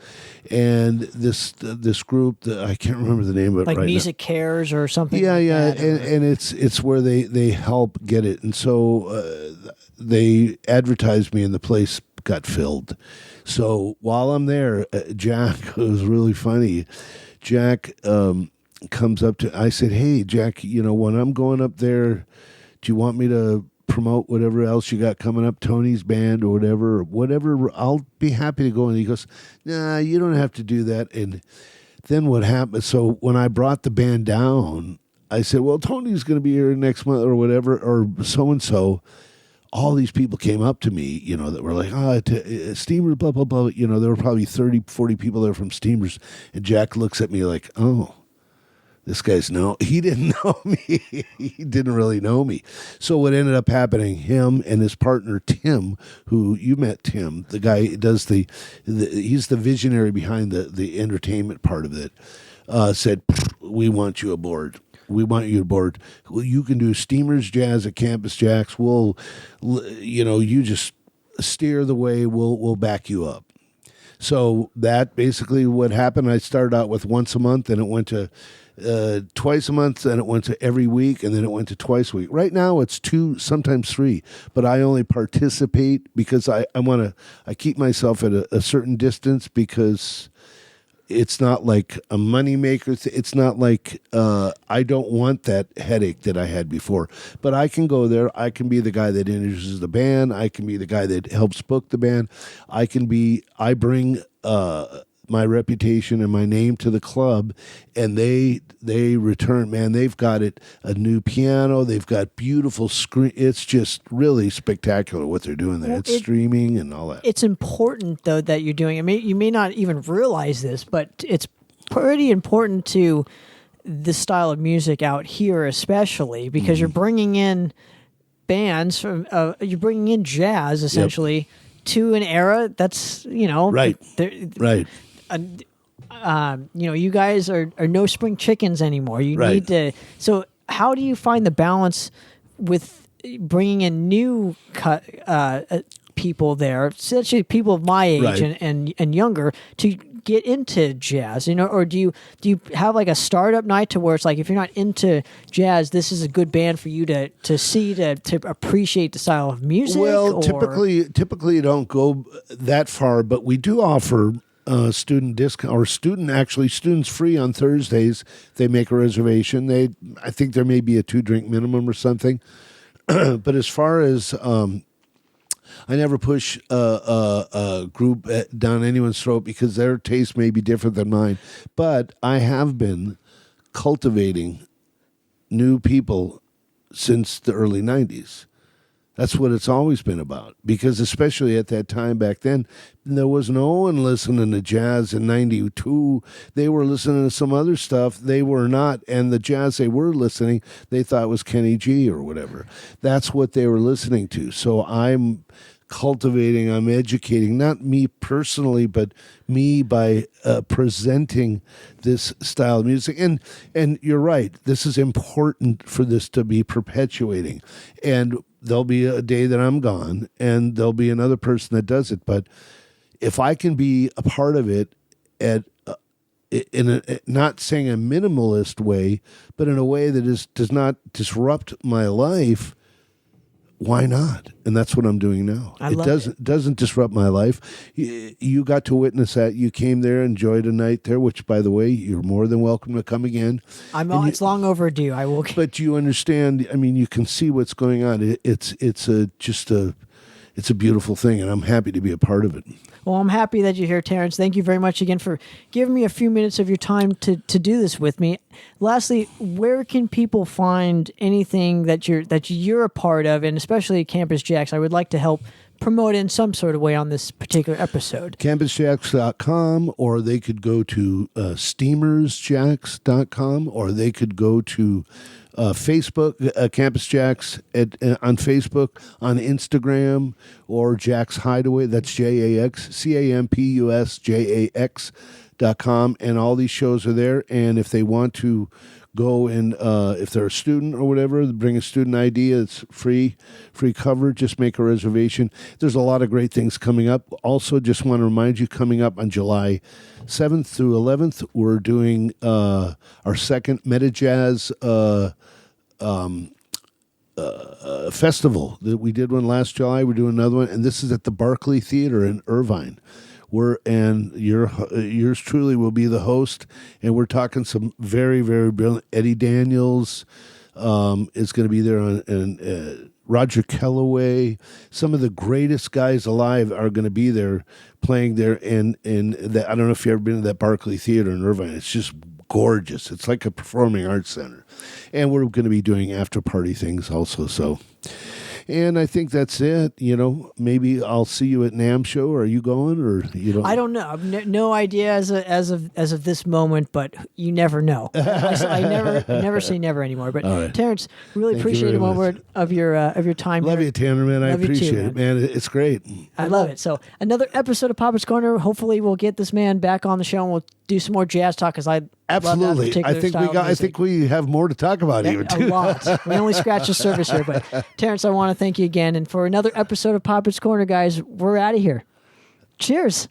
and this group that I can't remember the name of it like right Music now. Cares or something. Yeah, like yeah, that, and it's where they help get it, and so they advertised me, and the place got filled. So while I'm there, Jack, it was really funny. Jack comes up to, I said, hey, Jack, when I'm going up there, do you want me to promote whatever else you got coming up, Tony's band or whatever, I'll be happy to go. And he goes, nah, you don't have to do that. And then what happened? So when I brought the band down, I said, well, Tony's going to be here next month or whatever, or so-and-so. All these people came up to me, that were like, Steamers, blah, blah, blah. There were probably 30, 40 people there from Steamers. And Jack looks at me like, oh, this guy's he didn't know me. He didn't really know me. So what ended up happening, him and his partner, Tim, who you met, Tim, the guy who does he's the visionary behind the entertainment part of it, said, we want you aboard. We want you aboard. Well, you can do Steamers Jazz at Campus Jacks. We'll, you just steer the way. We'll back you up. So that basically what happened. I started out with once a month, and it went to twice a month, and it went to every week, and then it went to twice a week. Right now it's 2, sometimes 3, but I only participate because I keep myself at a certain distance because it's not like a moneymaker. It's not like I don't want that headache that I had before. But I can go there. I can be the guy that introduces the band. I can be the guy that helps book the band. I bring my reputation and my name to the club, and they return. Man, they've got a new piano. They've got beautiful screen. It's just really spectacular what they're doing there. It's streaming and all that. It's important though that you're doing. I mean, you may not even realize this, but it's pretty important to the style of music out here, especially because you're bringing in bands from. You're bringing in jazz essentially to an era that's right. Right. You guys are no spring chickens anymore. You need to. So, how do you find the balance with bringing in new people there, essentially people of my age and younger, to get into jazz? Or do you have like a startup night to where it's like, if you're not into jazz, this is a good band for you to see to appreciate the style of music? Well, typically you don't go that far, but we do offer student discount or students free on Thursdays. They make a reservation. I think there may be a 2-drink minimum or something. But as far as I never push a group down anyone's throat because their taste may be different than mine. But I have been cultivating new people since the early 90s. That's what it's always been about, because especially at that time back then, there was no one listening to jazz in 92. They were listening to some other stuff. They were not, and the jazz they were listening, they thought was Kenny G or whatever. That's what they were listening to. So I'm cultivating, I'm educating, not me personally, but me by presenting this style of music. And you're right, this is important for this to be perpetuating. And there'll be a day that I'm gone, and there'll be another person that does it. But if I can be a part of it not saying a minimalist way, but in a way that does not disrupt my life, why not? And that's what I'm doing now. It doesn't disrupt my life. You got to witness that. You came there, enjoyed a night there, which, by the way, you're more than welcome to come again. It's long overdue. I will. But you understand. I mean, you can see what's going on. It's a beautiful thing, and I'm happy to be a part of it. Well, I'm happy that you're here, Terence. Thank you very much again for giving me a few minutes of your time to do this with me. Lastly, where can people find anything that you're a part of, and especially Campus Jacks? I would like to help promote in some sort of way on this particular episode. CampusJacks.com, or they could go to SteamersJacks.com, or they could go to Facebook, Campus Jacks on Facebook, on Instagram, or Jack's Hideaway. That's JAX, CAMPUSJAX.com, and all these shows are there. And if they want to go and if they're a student or whatever, bring a student ID. It's free cover. Just make a reservation. There's a lot of great things coming up. Also, just want to remind you, coming up on July 7th through 11th, we're doing our second Meta Jazz festival. We did one last July. We're doing another one, and this is at the Barclay Theater in Irvine. Yours truly will be the host, and we're talking some very, very brilliant. Eddie Daniels is going to be there, and Roger Kellaway, some of the greatest guys alive are going to be there playing there. And I don't know if you've ever been to that Barclay Theater in Irvine. It's just gorgeous. It's like a performing arts center. And we're going to be doing after party things also. So, and I think that's it. You know, maybe I'll see you at NAMM show. Are you going, or you don't? I don't know. I've no idea as of this moment, but you never know. I never say never anymore. But All right. Terence, really Thank you appreciate a very moment of your time. Love here. you, Tanner, man. I Love you too, appreciate it, man. It's great. I love it. So another episode of Poppitt's Corner. Hopefully, we'll get this man back on the show and we'll do some more jazz talk because I Absolutely. Love that I think we have more to talk about even a too. lot. We only scratched the surface here, but Terence, I want to thank you again. And for another episode of Poppitt's Corner, guys, we're out of here. Cheers.